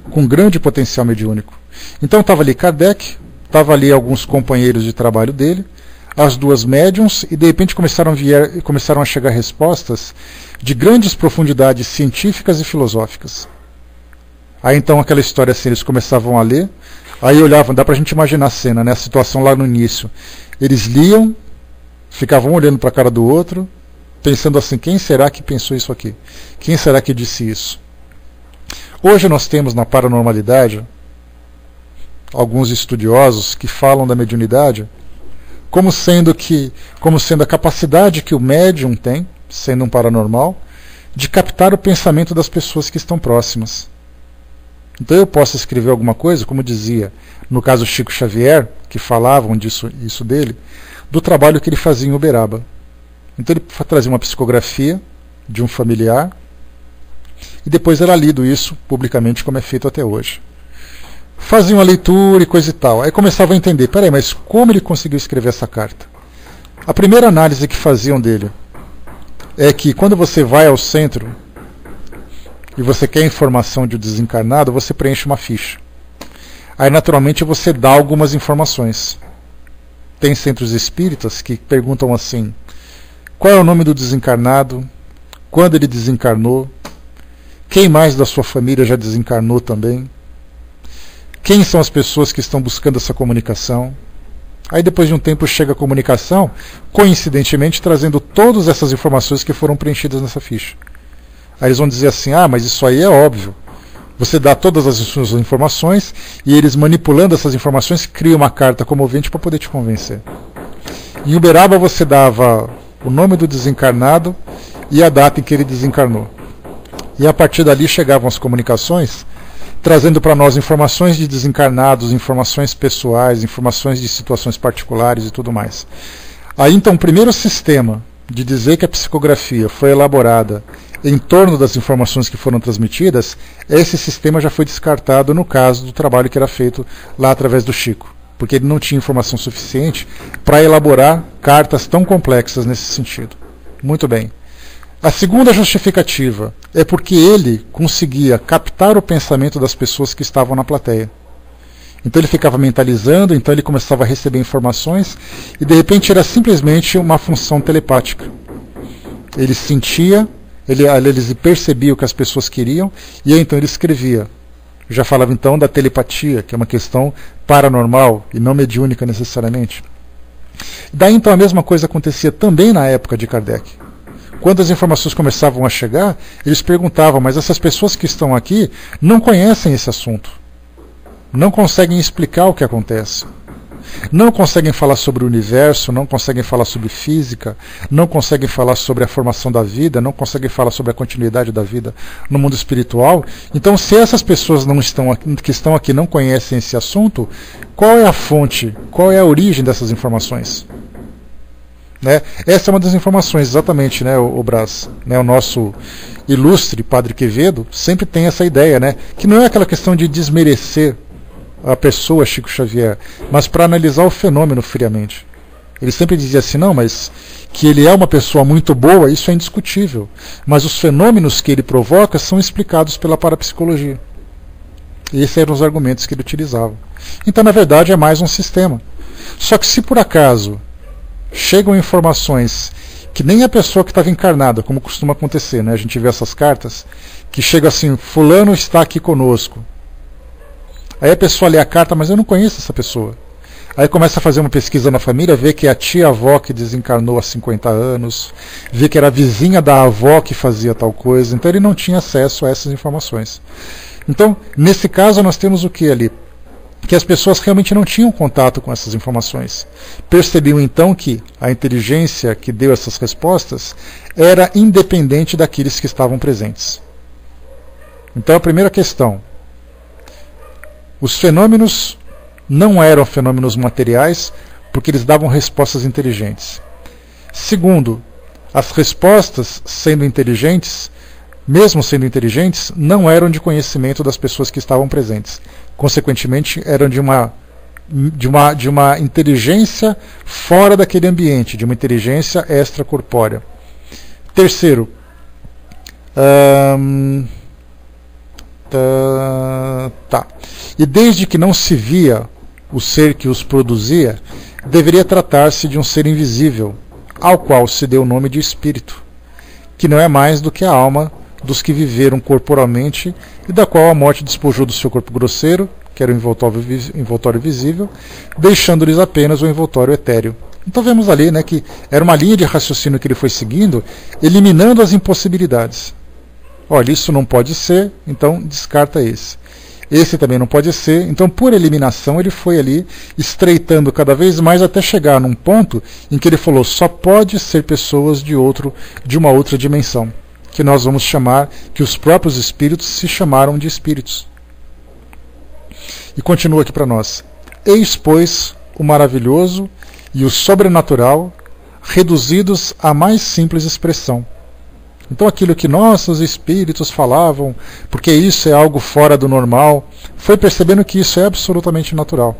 com grande potencial mediúnico. Então estava ali Kardec, estava ali alguns companheiros de trabalho dele, as duas médiuns, e de repente começaram a chegar respostas de grandes profundidades científicas e filosóficas. Aí então aquela história assim, eles começavam a ler, aí olhavam, dá pra gente imaginar a cena, né, a situação lá no início. Eles liam, ficavam olhando para a cara do outro, pensando assim, quem será que pensou isso aqui? Quem será que disse isso? Hoje nós temos na paranormalidade alguns estudiosos que falam da mediunidade como sendo a capacidade que o médium tem, sendo um paranormal, de captar o pensamento das pessoas que estão próximas. Então eu posso escrever alguma coisa, como dizia no caso Chico Xavier, que falavam isso dele, do trabalho que ele fazia em Uberaba. Então ele trazia uma psicografia de um familiar e depois era lido isso publicamente, como é feito até hoje. Faziam uma leitura e coisa e tal. Aí começavam a entender, peraí, mas como ele conseguiu escrever essa carta? A primeira análise que faziam dele é que quando você vai ao centro e você quer informação de um desencarnado, você preenche uma ficha. Aí naturalmente você dá algumas informações. Tem centros espíritas que perguntam assim, qual é o nome do desencarnado, quando ele desencarnou, quem mais da sua família já desencarnou também, quem são as pessoas que estão buscando essa comunicação. Aí depois de um tempo chega a comunicação, coincidentemente trazendo todas essas informações que foram preenchidas nessa ficha. Aí eles vão dizer assim, mas isso aí é óbvio. Você dá todas as suas informações e eles, manipulando essas informações, criam uma carta comovente para poder te convencer. Em Uberaba você dava o nome do desencarnado e a data em que ele desencarnou. E a partir dali chegavam as comunicações, trazendo para nós informações de desencarnados, informações pessoais, informações de situações particulares e tudo mais. Aí então o primeiro sistema de dizer que a psicografia foi elaborada em torno das informações que foram transmitidas, esse sistema já foi descartado no caso do trabalho que era feito lá através do Chico, porque ele não tinha informação suficiente para elaborar cartas tão complexas nesse sentido. Muito bem. A segunda justificativa é porque ele conseguia captar o pensamento das pessoas que estavam na plateia. Então ele ficava mentalizando, então ele começava a receber informações e de repente era simplesmente uma função telepática. Ele sentia, ele percebia o que as pessoas queriam e então ele escrevia Já falava então da telepatia, que é uma questão paranormal e não mediúnica necessariamente. Daí então a mesma coisa acontecia também na época de Kardec. Quando as informações começavam a chegar, eles perguntavam, mas essas pessoas que estão aqui não conhecem esse assunto, não conseguem explicar o que acontece, não conseguem falar sobre o universo, não conseguem falar sobre física, não conseguem falar sobre a formação da vida, não conseguem falar sobre a continuidade da vida no mundo espiritual. Então, se essas pessoas que estão aqui não conhecem esse assunto, qual é a fonte, qual é a origem dessas informações? Né? Essa é uma das informações, exatamente, né, o Brás, né, o nosso ilustre Padre Quevedo sempre tem essa ideia, né, que não é aquela questão de desmerecer a pessoa Chico Xavier, mas para analisar o fenômeno friamente. Ele sempre dizia assim, não, mas que ele é uma pessoa muito boa, isso é indiscutível, mas os fenômenos que ele provoca são explicados pela parapsicologia. E esses eram os argumentos que ele utilizava. Então, na verdade, é mais um sistema. Só que se por acaso chegam informações que nem a pessoa que estava encarnada, como costuma acontecer, né? A gente vê essas cartas, que chega assim, fulano está aqui conosco. Aí a pessoa lê a carta, mas eu não conheço essa pessoa. Aí começa a fazer uma pesquisa na família, vê que é a tia-avó que desencarnou há 50 anos, vê que era a vizinha da avó que fazia tal coisa, então ele não tinha acesso a essas informações. Então, nesse caso, nós temos o que ali? Que as pessoas realmente não tinham contato com essas informações. Percebiam então que a inteligência que deu essas respostas era independente daqueles que estavam presentes. Então a primeira questão, os fenômenos não eram fenômenos materiais porque eles davam respostas inteligentes. Segundo, as respostas, sendo inteligentes, mesmo sendo inteligentes, não eram de conhecimento das pessoas que estavam presentes. Consequentemente, eram de uma inteligência fora daquele ambiente, de uma inteligência extracorpórea. Terceiro, e desde que não se via o ser que os produzia, deveria tratar-se de um ser invisível, ao qual se deu o nome de espírito, que não é mais do que a alma dos que viveram corporalmente e da qual a morte despojou do seu corpo grosseiro, que era o envoltório visível, deixando-lhes apenas o envoltório etéreo. Então vemos ali, né, que era uma linha de raciocínio que ele foi seguindo, eliminando as impossibilidades. Olha, isso não pode ser, então descarta esse. Esse também não pode ser, então por eliminação ele foi ali estreitando cada vez mais até chegar num ponto em que ele falou, só pode ser pessoas de uma outra dimensão, que nós vamos chamar, que os próprios espíritos se chamaram de espíritos. E continua aqui para nós. Eis, pois, o maravilhoso e o sobrenatural reduzidos à mais simples expressão. Então aquilo que nossos espíritos falavam, porque isso é algo fora do normal, foi percebendo que isso é absolutamente natural.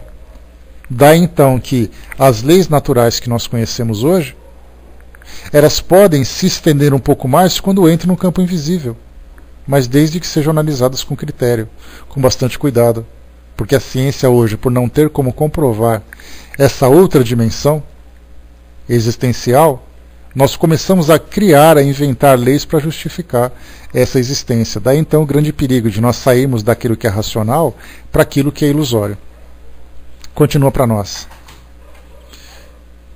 Daí então que as leis naturais que nós conhecemos hoje, elas podem se estender um pouco mais quando entram no campo invisível, mas desde que sejam analisadas com critério, com bastante cuidado, porque a ciência hoje, por não ter como comprovar essa outra dimensão existencial, nós começamos a criar, a inventar leis para justificar essa existência. Daí então o grande perigo de nós sairmos daquilo que é racional para aquilo que é ilusório. Continua para nós.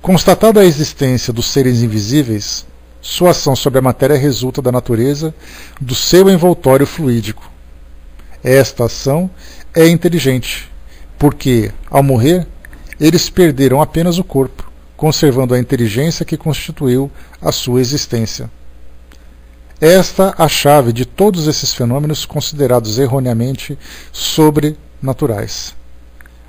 Constatada a existência dos seres invisíveis, sua ação sobre a matéria resulta da natureza do seu envoltório fluídico. Esta ação é inteligente, porque, ao morrer, eles perderam apenas o corpo, conservando a inteligência que constituiu a sua existência. Esta a chave de todos esses fenômenos considerados erroneamente sobrenaturais.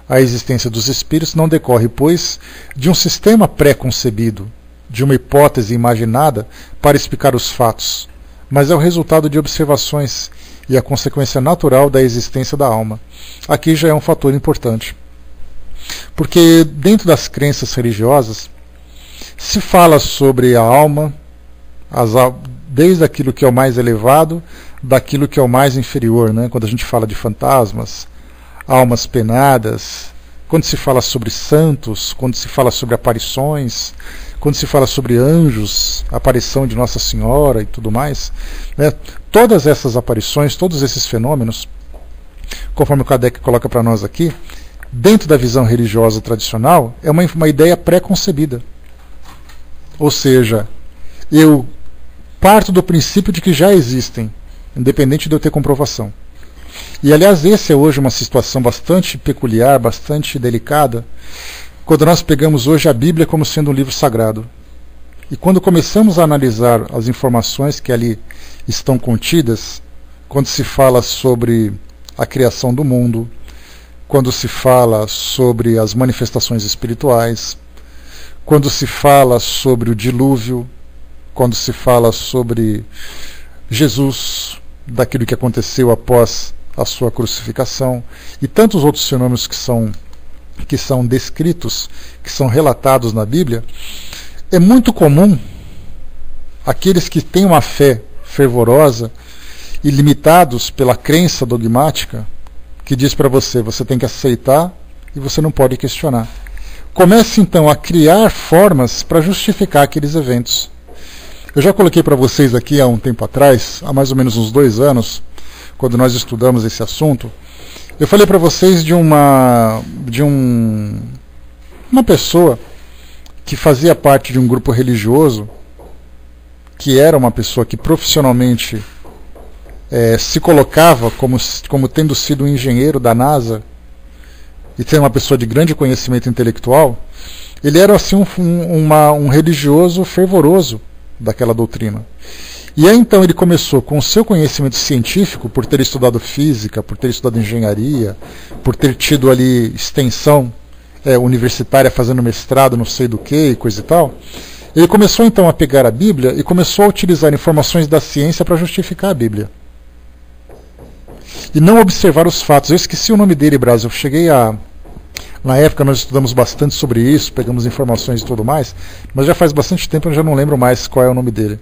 A existência dos espíritos não decorre, pois, de um sistema pré-concebido, de uma hipótese imaginada para explicar os fatos, mas é o resultado de observações e a consequência natural da existência da alma. Aqui já é um fator importante. Porque dentro das crenças religiosas se fala sobre a alma, desde aquilo que é o mais elevado, daquilo que é o mais inferior, né? Quando a gente fala de fantasmas, almas penadas, quando se fala sobre santos, quando se fala sobre aparições, quando se fala sobre anjos, a aparição de Nossa Senhora e tudo mais, né? Todas essas aparições, todos esses fenômenos conforme o Kardec coloca para nós aqui, dentro da visão religiosa tradicional, é uma ideia pré-concebida. Ou seja, eu parto do princípio de que já existem, independente de eu ter comprovação. E, aliás, essa é hoje uma situação bastante peculiar, bastante delicada, quando nós pegamos hoje a Bíblia como sendo um livro sagrado. E quando começamos a analisar as informações que ali estão contidas, quando se fala sobre a criação do mundo, quando se fala sobre as manifestações espirituais, quando se fala sobre o dilúvio, quando se fala sobre Jesus, daquilo que aconteceu após a sua crucificação, e tantos outros fenômenos que são descritos, que são relatados na Bíblia, é muito comum aqueles que têm uma fé fervorosa e limitados pela crença dogmática, que diz para você tem que aceitar e você não pode questionar. Comece então a criar formas para justificar aqueles eventos. Eu já coloquei para vocês aqui há um tempo atrás, há mais ou menos uns 2 anos, quando nós estudamos esse assunto, eu falei para vocês de uma pessoa que fazia parte de um grupo religioso, que era uma pessoa que profissionalmente se colocava como tendo sido um engenheiro da NASA e ser uma pessoa de grande conhecimento intelectual. Ele era assim um religioso fervoroso daquela doutrina. E aí então ele começou com o seu conhecimento científico, por ter estudado física, por ter estudado engenharia, por ter tido ali extensão universitária fazendo mestrado não sei do que e coisa e tal. Ele começou então a pegar a Bíblia e começou a utilizar informações da ciência para justificar a Bíblia. E não observar os fatos. Eu esqueci o nome dele, Brasil. Eu cheguei na época nós estudamos bastante sobre isso, pegamos informações e tudo mais, mas já faz bastante tempo eu já não lembro mais qual é o nome dele.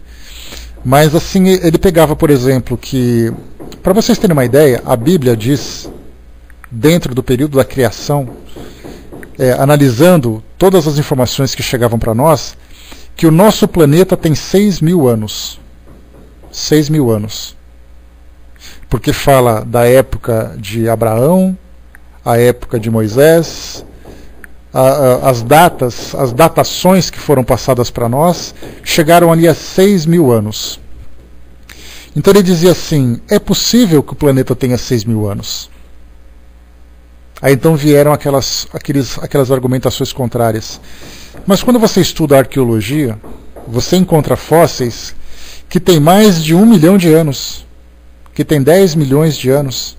Mas assim, ele pegava, por exemplo, que, para vocês terem uma ideia, a Bíblia diz, dentro do período da criação, analisando todas as informações que chegavam para nós, que o nosso planeta tem 6.000 anos. 6.000 anos. Porque fala da época de Abraão, a época de Moisés, as datações que foram passadas para nós, chegaram ali a 6.000 anos. Então ele dizia assim, é possível que o planeta tenha 6.000 anos. Aí então vieram aquelas argumentações contrárias. Mas quando você estuda a arqueologia, você encontra fósseis que têm mais de 1 milhão de anos, que têm 10 milhões de anos.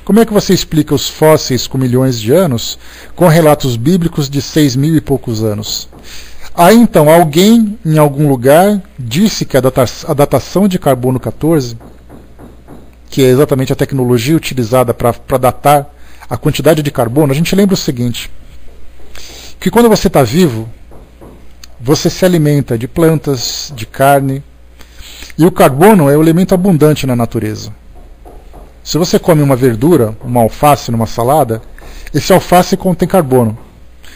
Como é que você explica os fósseis com milhões de anos com relatos bíblicos de 6.000 e poucos anos? Aí então alguém em algum lugar disse que a datação de carbono 14, que é exatamente a tecnologia utilizada para datar a quantidade de carbono, a gente lembra o seguinte, que quando você está vivo, você se alimenta de plantas, de carne, e o carbono é um elemento abundante na natureza. Se você come uma verdura, uma alface numa salada, esse alface contém carbono.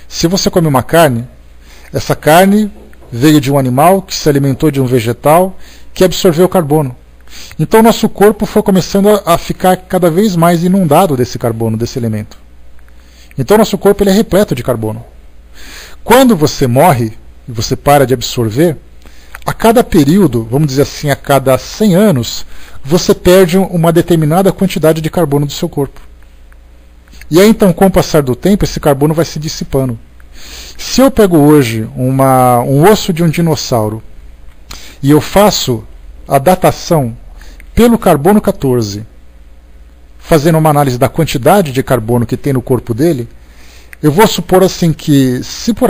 Se você come uma carne, essa carne veio de um animal que se alimentou de um vegetal que absorveu carbono. Então nosso corpo foi começando a ficar cada vez mais inundado desse carbono, desse elemento. Então nosso corpo ele é repleto de carbono. Quando você morre e você para de absorver, a cada período, vamos dizer assim, a cada 100 anos, você perde uma determinada quantidade de carbono do seu corpo. E aí então, com o passar do tempo, esse carbono vai se dissipando. Se eu pego hoje um osso de um dinossauro e eu faço a datação pelo carbono 14, fazendo uma análise da quantidade de carbono que tem no corpo dele, eu vou supor assim que,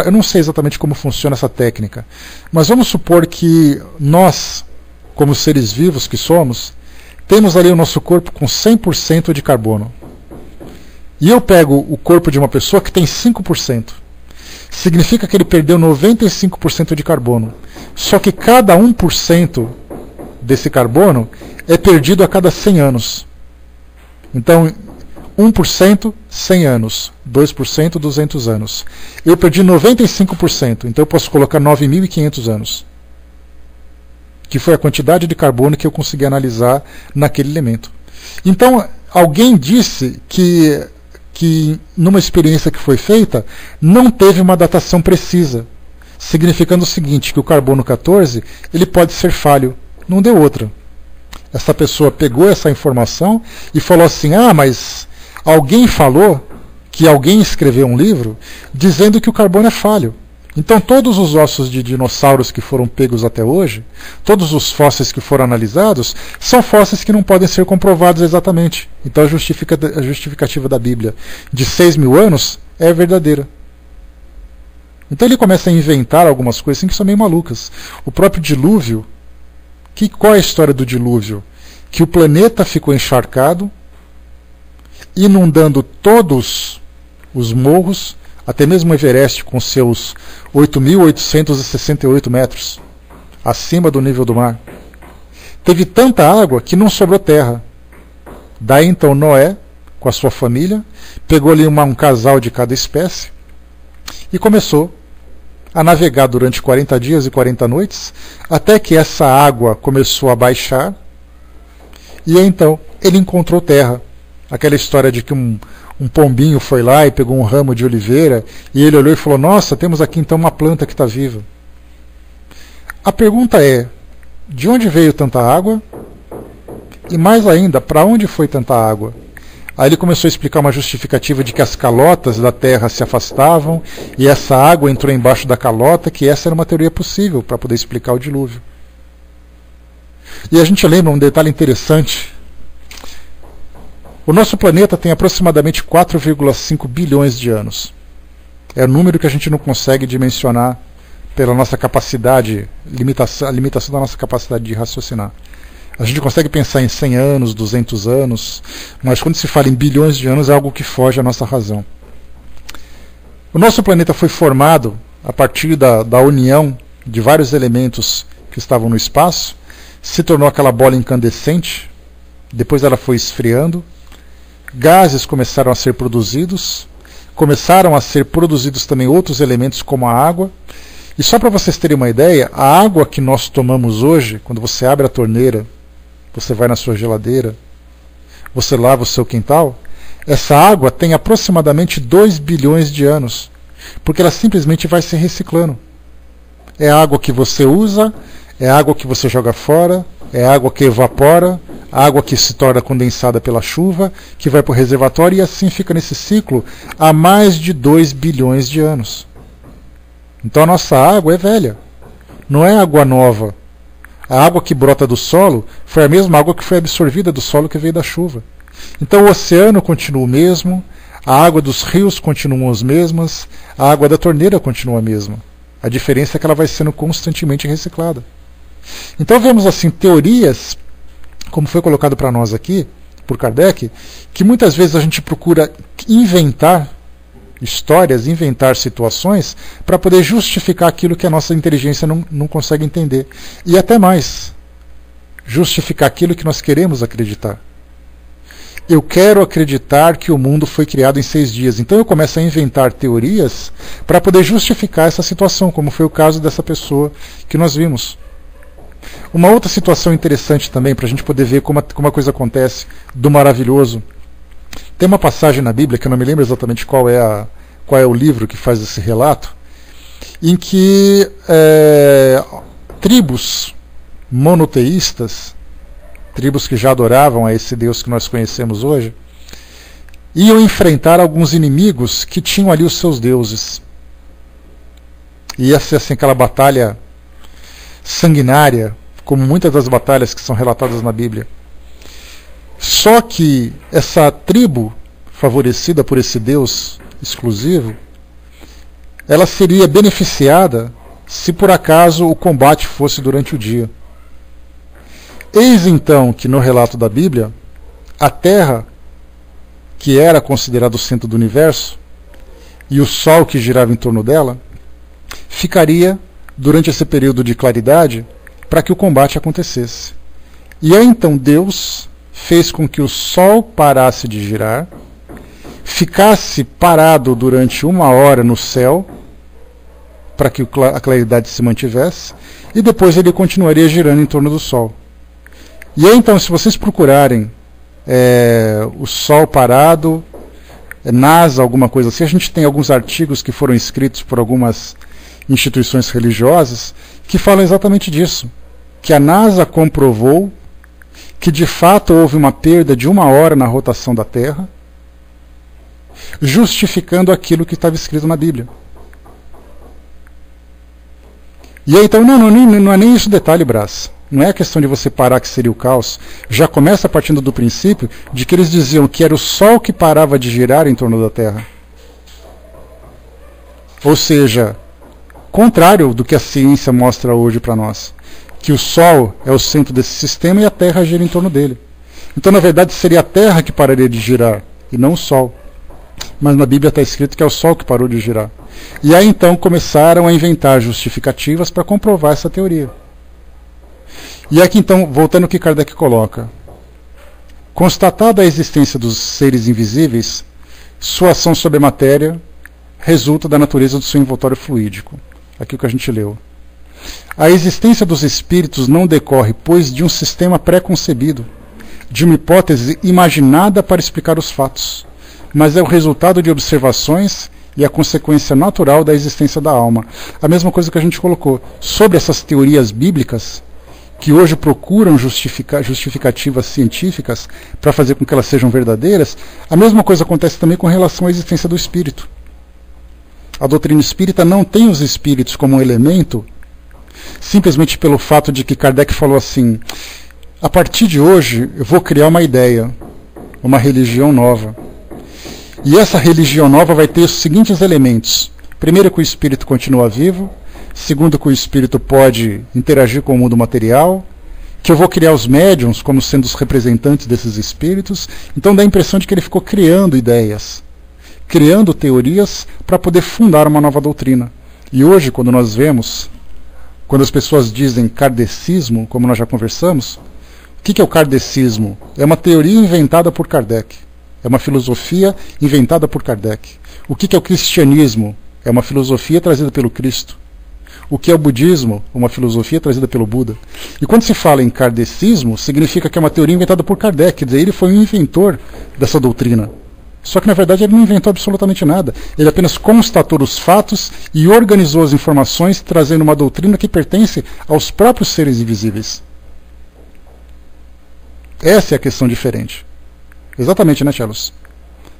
eu não sei exatamente como funciona essa técnica, mas vamos supor que nós, como seres vivos que somos, temos ali o nosso corpo com 100% de carbono. E eu pego o corpo de uma pessoa que tem 5%. Significa que ele perdeu 95% de carbono. Só que cada 1% desse carbono é perdido a cada 100 anos. Então, 1%, 100 anos. 2%, 200 anos. Eu perdi 95%, então eu posso colocar 9.500 anos. Que foi a quantidade de carbono que eu consegui analisar naquele elemento. Então, alguém disse que numa experiência que foi feita, não teve uma datação precisa, significando o seguinte, que o carbono 14 ele pode ser falho, não deu outra. Essa pessoa pegou essa informação e falou assim, mas alguém falou que alguém escreveu um livro dizendo que o carbono é falho. Então todos os ossos de dinossauros que foram pegos até hoje, todos os fósseis que foram analisados, são fósseis que não podem ser comprovados exatamente. Então a justificativa da Bíblia de 6.000 anos é verdadeira. Então ele começa a inventar algumas coisas assim que são meio malucas. O próprio dilúvio, qual é a história do dilúvio? Que o planeta ficou encharcado, inundando todos os morros, até mesmo o Everest com seus 8.868 metros acima do nível do mar. Teve tanta água que não sobrou terra. Daí então Noé, com a sua família, pegou ali um casal de cada espécie e começou a navegar durante 40 dias e 40 noites, até que essa água começou a baixar, e então ele encontrou terra. Aquela história de que um pombinho foi lá e pegou um ramo de oliveira, e ele olhou e falou, nossa, temos aqui então uma planta que está viva. A pergunta é, de onde veio tanta água? E mais ainda, para onde foi tanta água? Aí ele começou a explicar uma justificativa de que as calotas da terra se afastavam, e essa água entrou embaixo da calota, que essa era uma teoria possível para poder explicar o dilúvio. E a gente lembra um detalhe interessante. O nosso planeta tem aproximadamente 4,5 bilhões de anos. É o número que a gente não consegue dimensionar pela nossa capacidade, a limitação da nossa capacidade de raciocinar. A gente consegue pensar em 100 anos, 200 anos, mas quando se fala em bilhões de anos é algo que foge à nossa razão. O nosso planeta foi formado a partir da união de vários elementos que estavam no espaço, se tornou aquela bola incandescente, depois ela foi esfriando, gases começaram a ser produzidos, começaram a ser produzidos também outros elementos como a água. E só para vocês terem uma ideia, a água que nós tomamos hoje, quando você abre a torneira, você vai na sua geladeira, você lava o seu quintal, essa água tem aproximadamente 2 bilhões de anos, porque ela simplesmente vai se reciclando. É a água que você usa, é a água que você joga fora, é a água que evapora, a água que se torna condensada pela chuva, que vai para o reservatório, e assim fica nesse ciclo há mais de 2 bilhões de anos. Então a nossa água é velha, não é água nova. A água que brota do solo foi a mesma água que foi absorvida do solo que veio da chuva. Então o oceano continua o mesmo, a água dos rios continuam as mesmas, a água da torneira continua a mesma. A diferença é que ela vai sendo constantemente reciclada. Então vemos assim teorias, como foi colocado para nós aqui, por Kardec, que muitas vezes a gente procura inventar histórias, inventar situações para poder justificar aquilo que a nossa inteligência não consegue entender. E até mais, justificar aquilo que nós queremos acreditar. Eu quero acreditar que o mundo foi criado em 6 dias. Então eu começo a inventar teorias para poder justificar essa situação, como foi o caso dessa pessoa que nós vimos. Uma outra situação interessante também, para a gente poder ver como a coisa acontece, do maravilhoso. Tem uma passagem na Bíblia, que eu não me lembro exatamente qual é o livro que faz esse relato, em que tribos monoteístas, tribos que já adoravam a esse Deus que nós conhecemos hoje, iam enfrentar alguns inimigos que tinham ali os seus deuses. E ia ser assim, aquela batalha sanguinária, como muitas das batalhas que são relatadas na Bíblia. Só que essa tribo, favorecida por esse Deus exclusivo, ela seria beneficiada se por acaso o combate fosse durante o dia. Eis então que no relato da Bíblia, a Terra, que era considerado o centro do universo, e o Sol que girava em torno dela, ficaria durante esse período de claridade para que o combate acontecesse. E aí então Deus fez com que o Sol parasse de girar, ficasse parado durante 1 hora no céu, para que a claridade se mantivesse, e depois ele continuaria girando em torno do Sol. E aí então, se vocês procurarem o Sol parado, NASA, alguma coisa assim. A gente tem alguns artigos que foram escritos por algumas instituições religiosas que falam exatamente disso, que a NASA comprovou que de fato houve uma perda de 1 hora na rotação da Terra, justificando aquilo que estava escrito na Bíblia. E aí, então, não é nem isso o detalhe, Brás. Não é a questão de você parar que seria o caos. Já começa partindo do princípio de que eles diziam que era o Sol que parava de girar em torno da Terra. Ou seja, contrário do que a ciência mostra hoje para nós. Que o Sol é o centro desse sistema e a Terra gira em torno dele. Então, na verdade, seria a Terra que pararia de girar, e não o Sol. Mas na Bíblia está escrito que é o Sol que parou de girar. E aí, então, começaram a inventar justificativas para comprovar essa teoria. E aqui, então, voltando ao que Kardec coloca. Constatada a existência dos seres invisíveis, sua ação sobre a matéria resulta da natureza do seu envoltório fluídico. Aqui o que a gente leu. A existência dos espíritos não decorre, pois, de um sistema pré-concebido, de uma hipótese imaginada para explicar os fatos, mas é o resultado de observações e a consequência natural da existência da alma. A mesma coisa que a gente colocou sobre essas teorias bíblicas, que hoje procuram justificativas científicas para fazer com que elas sejam verdadeiras, a mesma coisa acontece também com relação à existência do espírito. A doutrina espírita não tem os espíritos como um elemento, simplesmente pelo fato de que Kardec falou assim: a partir de hoje eu vou criar uma ideia, uma religião nova. E essa religião nova vai ter os seguintes elementos. Primeiro, que o espírito continua vivo. Segundo, que o espírito pode interagir com o mundo material. Que eu vou criar os médiuns como sendo os representantes desses espíritos. Então dá a impressão de que ele ficou criando ideias, criando teorias para poder fundar uma nova doutrina. E hoje, quando nós vemos, quando as pessoas dizem kardecismo, como nós já conversamos, o que é o kardecismo? É uma teoria inventada por Kardec. É uma filosofia inventada por Kardec. O que é o cristianismo? É uma filosofia trazida pelo Cristo. O que é o budismo? Uma filosofia trazida pelo Buda. E quando se fala em kardecismo, significa que é uma teoria inventada por Kardec. Quer dizer, ele foi um inventor dessa doutrina. Só que, na verdade, ele não inventou absolutamente nada. Ele apenas constatou os fatos e organizou as informações, trazendo uma doutrina que pertence aos próprios seres invisíveis. Essa é a questão diferente. Exatamente, né, Charles?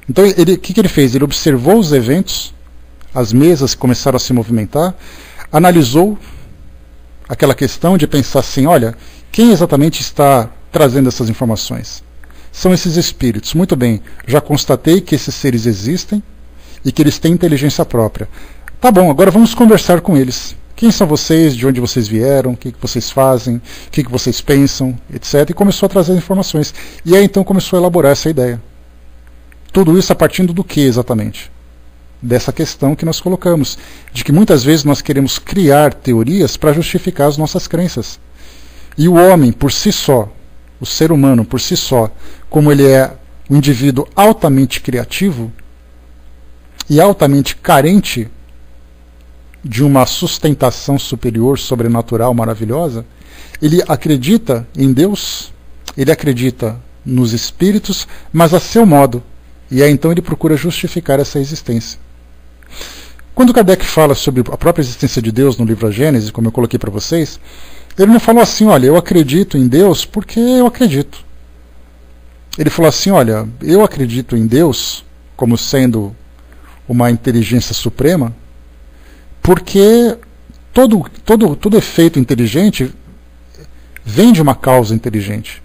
Então, o que ele fez? Ele observou os eventos, as mesas começaram a se movimentar, analisou aquela questão de pensar assim: olha, quem exatamente está trazendo essas informações? São esses espíritos. Muito bem, já constatei que esses seres existem e que eles têm inteligência própria. Tá bom, agora vamos conversar com eles. Quem são vocês? De onde vocês vieram? O que vocês fazem? O que vocês pensam? Etc. E começou a trazer informações. E aí então começou a elaborar essa ideia. Tudo isso a partir do que exatamente? Dessa questão que nós colocamos, de que muitas vezes nós queremos criar teorias para justificar as nossas crenças. E o homem, por si só, o ser humano, por si só, como ele é um indivíduo altamente criativo e altamente carente de uma sustentação superior, sobrenatural, maravilhosa, ele acredita em Deus, ele acredita nos espíritos, mas a seu modo. E aí então ele procura justificar essa existência. Quando Kardec fala sobre a própria existência de Deus no livro A Gênese, como eu coloquei para vocês, ele não falou assim: olha, eu acredito em Deus porque eu acredito. Ele falou assim: olha, eu acredito em Deus como sendo uma inteligência suprema, porque todo efeito inteligente vem de uma causa inteligente.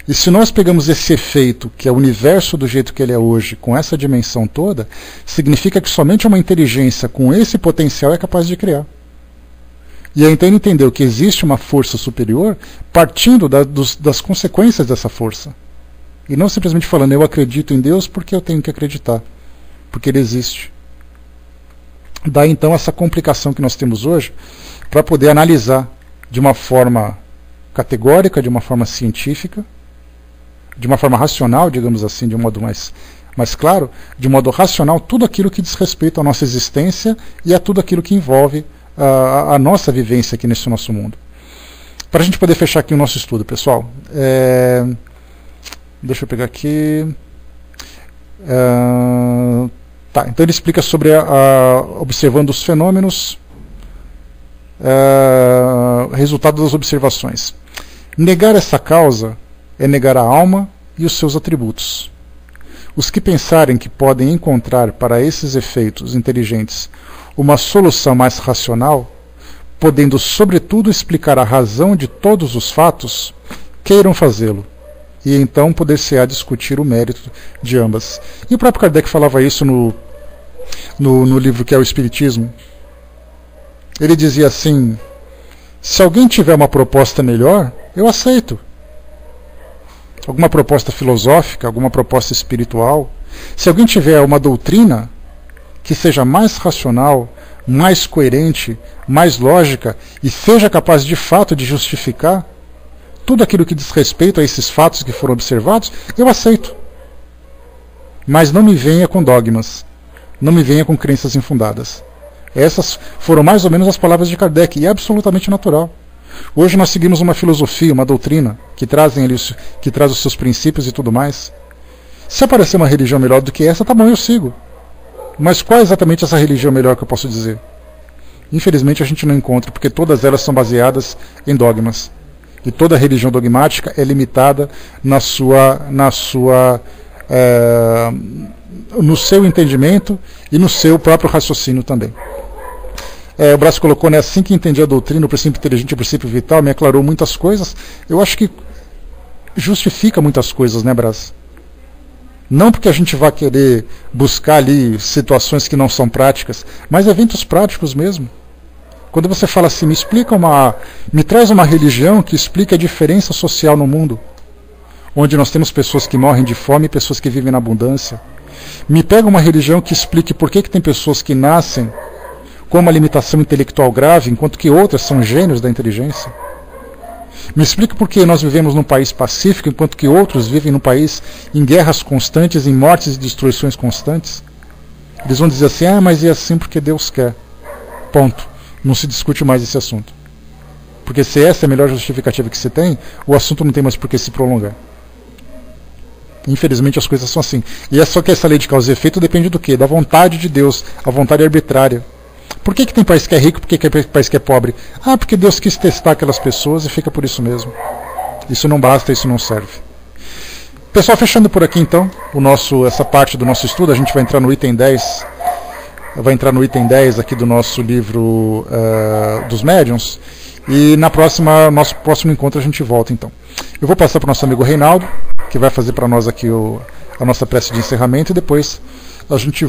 E se nós pegamos esse efeito, que é o universo do jeito que ele é hoje, com essa dimensão toda, significa que somente uma inteligência com esse potencial é capaz de criar. E aí então ele entendeu que existe uma força superior partindo das consequências dessa força. E não simplesmente falando: eu acredito em Deus porque eu tenho que acreditar, porque ele existe. Daí então essa complicação que nós temos hoje para poder analisar de uma forma categórica, de uma forma científica, de uma forma racional, digamos assim, de um modo mais claro, de modo racional, tudo aquilo que diz respeito à nossa existência e a tudo aquilo que envolve a nossa vivência aqui nesse nosso mundo. Para a gente poder fechar aqui o nosso estudo, pessoal, Deixa eu pegar aqui. Tá, então ele explica sobre observando os fenômenos, resultado das observações. Negar essa causa é negar a alma e os seus atributos. Os que pensarem que podem encontrar para esses efeitos inteligentes uma solução mais racional, podendo sobretudo explicar a razão de todos os fatos, queiram fazê-lo, e então poder-se-á discutir o mérito de ambas. E o próprio Kardec falava isso no livro que é o Espiritismo. Ele dizia assim: se alguém tiver uma proposta melhor, eu aceito. Alguma proposta filosófica, alguma proposta espiritual. Se alguém tiver uma doutrina que seja mais racional, mais coerente, mais lógica e seja capaz de fato de justificar tudo aquilo que diz respeito a esses fatos que foram observados, eu aceito. Mas não me venha com dogmas, não me venha com crenças infundadas. Essas foram mais ou menos as palavras de Kardec, e é absolutamente natural. Hoje nós seguimos uma filosofia, uma doutrina, que traz os seus princípios e tudo mais. Se aparecer uma religião melhor do que essa, tá bom, eu sigo. Mas qual é exatamente essa religião melhor que eu posso dizer? Infelizmente a gente não encontra, porque todas elas são baseadas em dogmas. E toda religião dogmática é limitada no seu entendimento e no seu próprio raciocínio também. O Braz colocou, né, assim que entendi a doutrina, o princípio inteligente e o princípio vital, me aclarou muitas coisas. Eu acho que justifica muitas coisas, né, Braz? Não porque a gente vai querer buscar ali situações que não são práticas, mas eventos práticos mesmo. Quando você fala assim, me traz uma religião que explique a diferença social no mundo, onde nós temos pessoas que morrem de fome e pessoas que vivem na abundância. Me pega uma religião que explique por que tem pessoas que nascem com uma limitação intelectual grave, enquanto que outras são gênios da inteligência. Me explique por que nós vivemos num país pacífico, enquanto que outros vivem num país em guerras constantes, em mortes e destruições constantes. Eles vão dizer assim, mas é assim porque Deus quer. Ponto. Não se discute mais esse assunto. Porque se essa é a melhor justificativa que se tem, o assunto não tem mais por que se prolongar. Infelizmente as coisas são assim. E é só que essa lei de causa e efeito depende do quê? Da vontade de Deus, a vontade arbitrária. Por que tem país que é rico, por que tem país que é pobre? Porque Deus quis testar aquelas pessoas e fica por isso mesmo. Isso não basta, isso não serve. Pessoal, fechando por aqui então essa parte do nosso estudo, a gente vai entrar no item 10. Vai entrar no item 10 aqui do nosso livro dos médiuns. E nosso próximo encontro a gente volta então. Eu vou passar para o nosso amigo Reinaldo, que vai fazer para nós aqui a nossa prece de encerramento, e depois a gente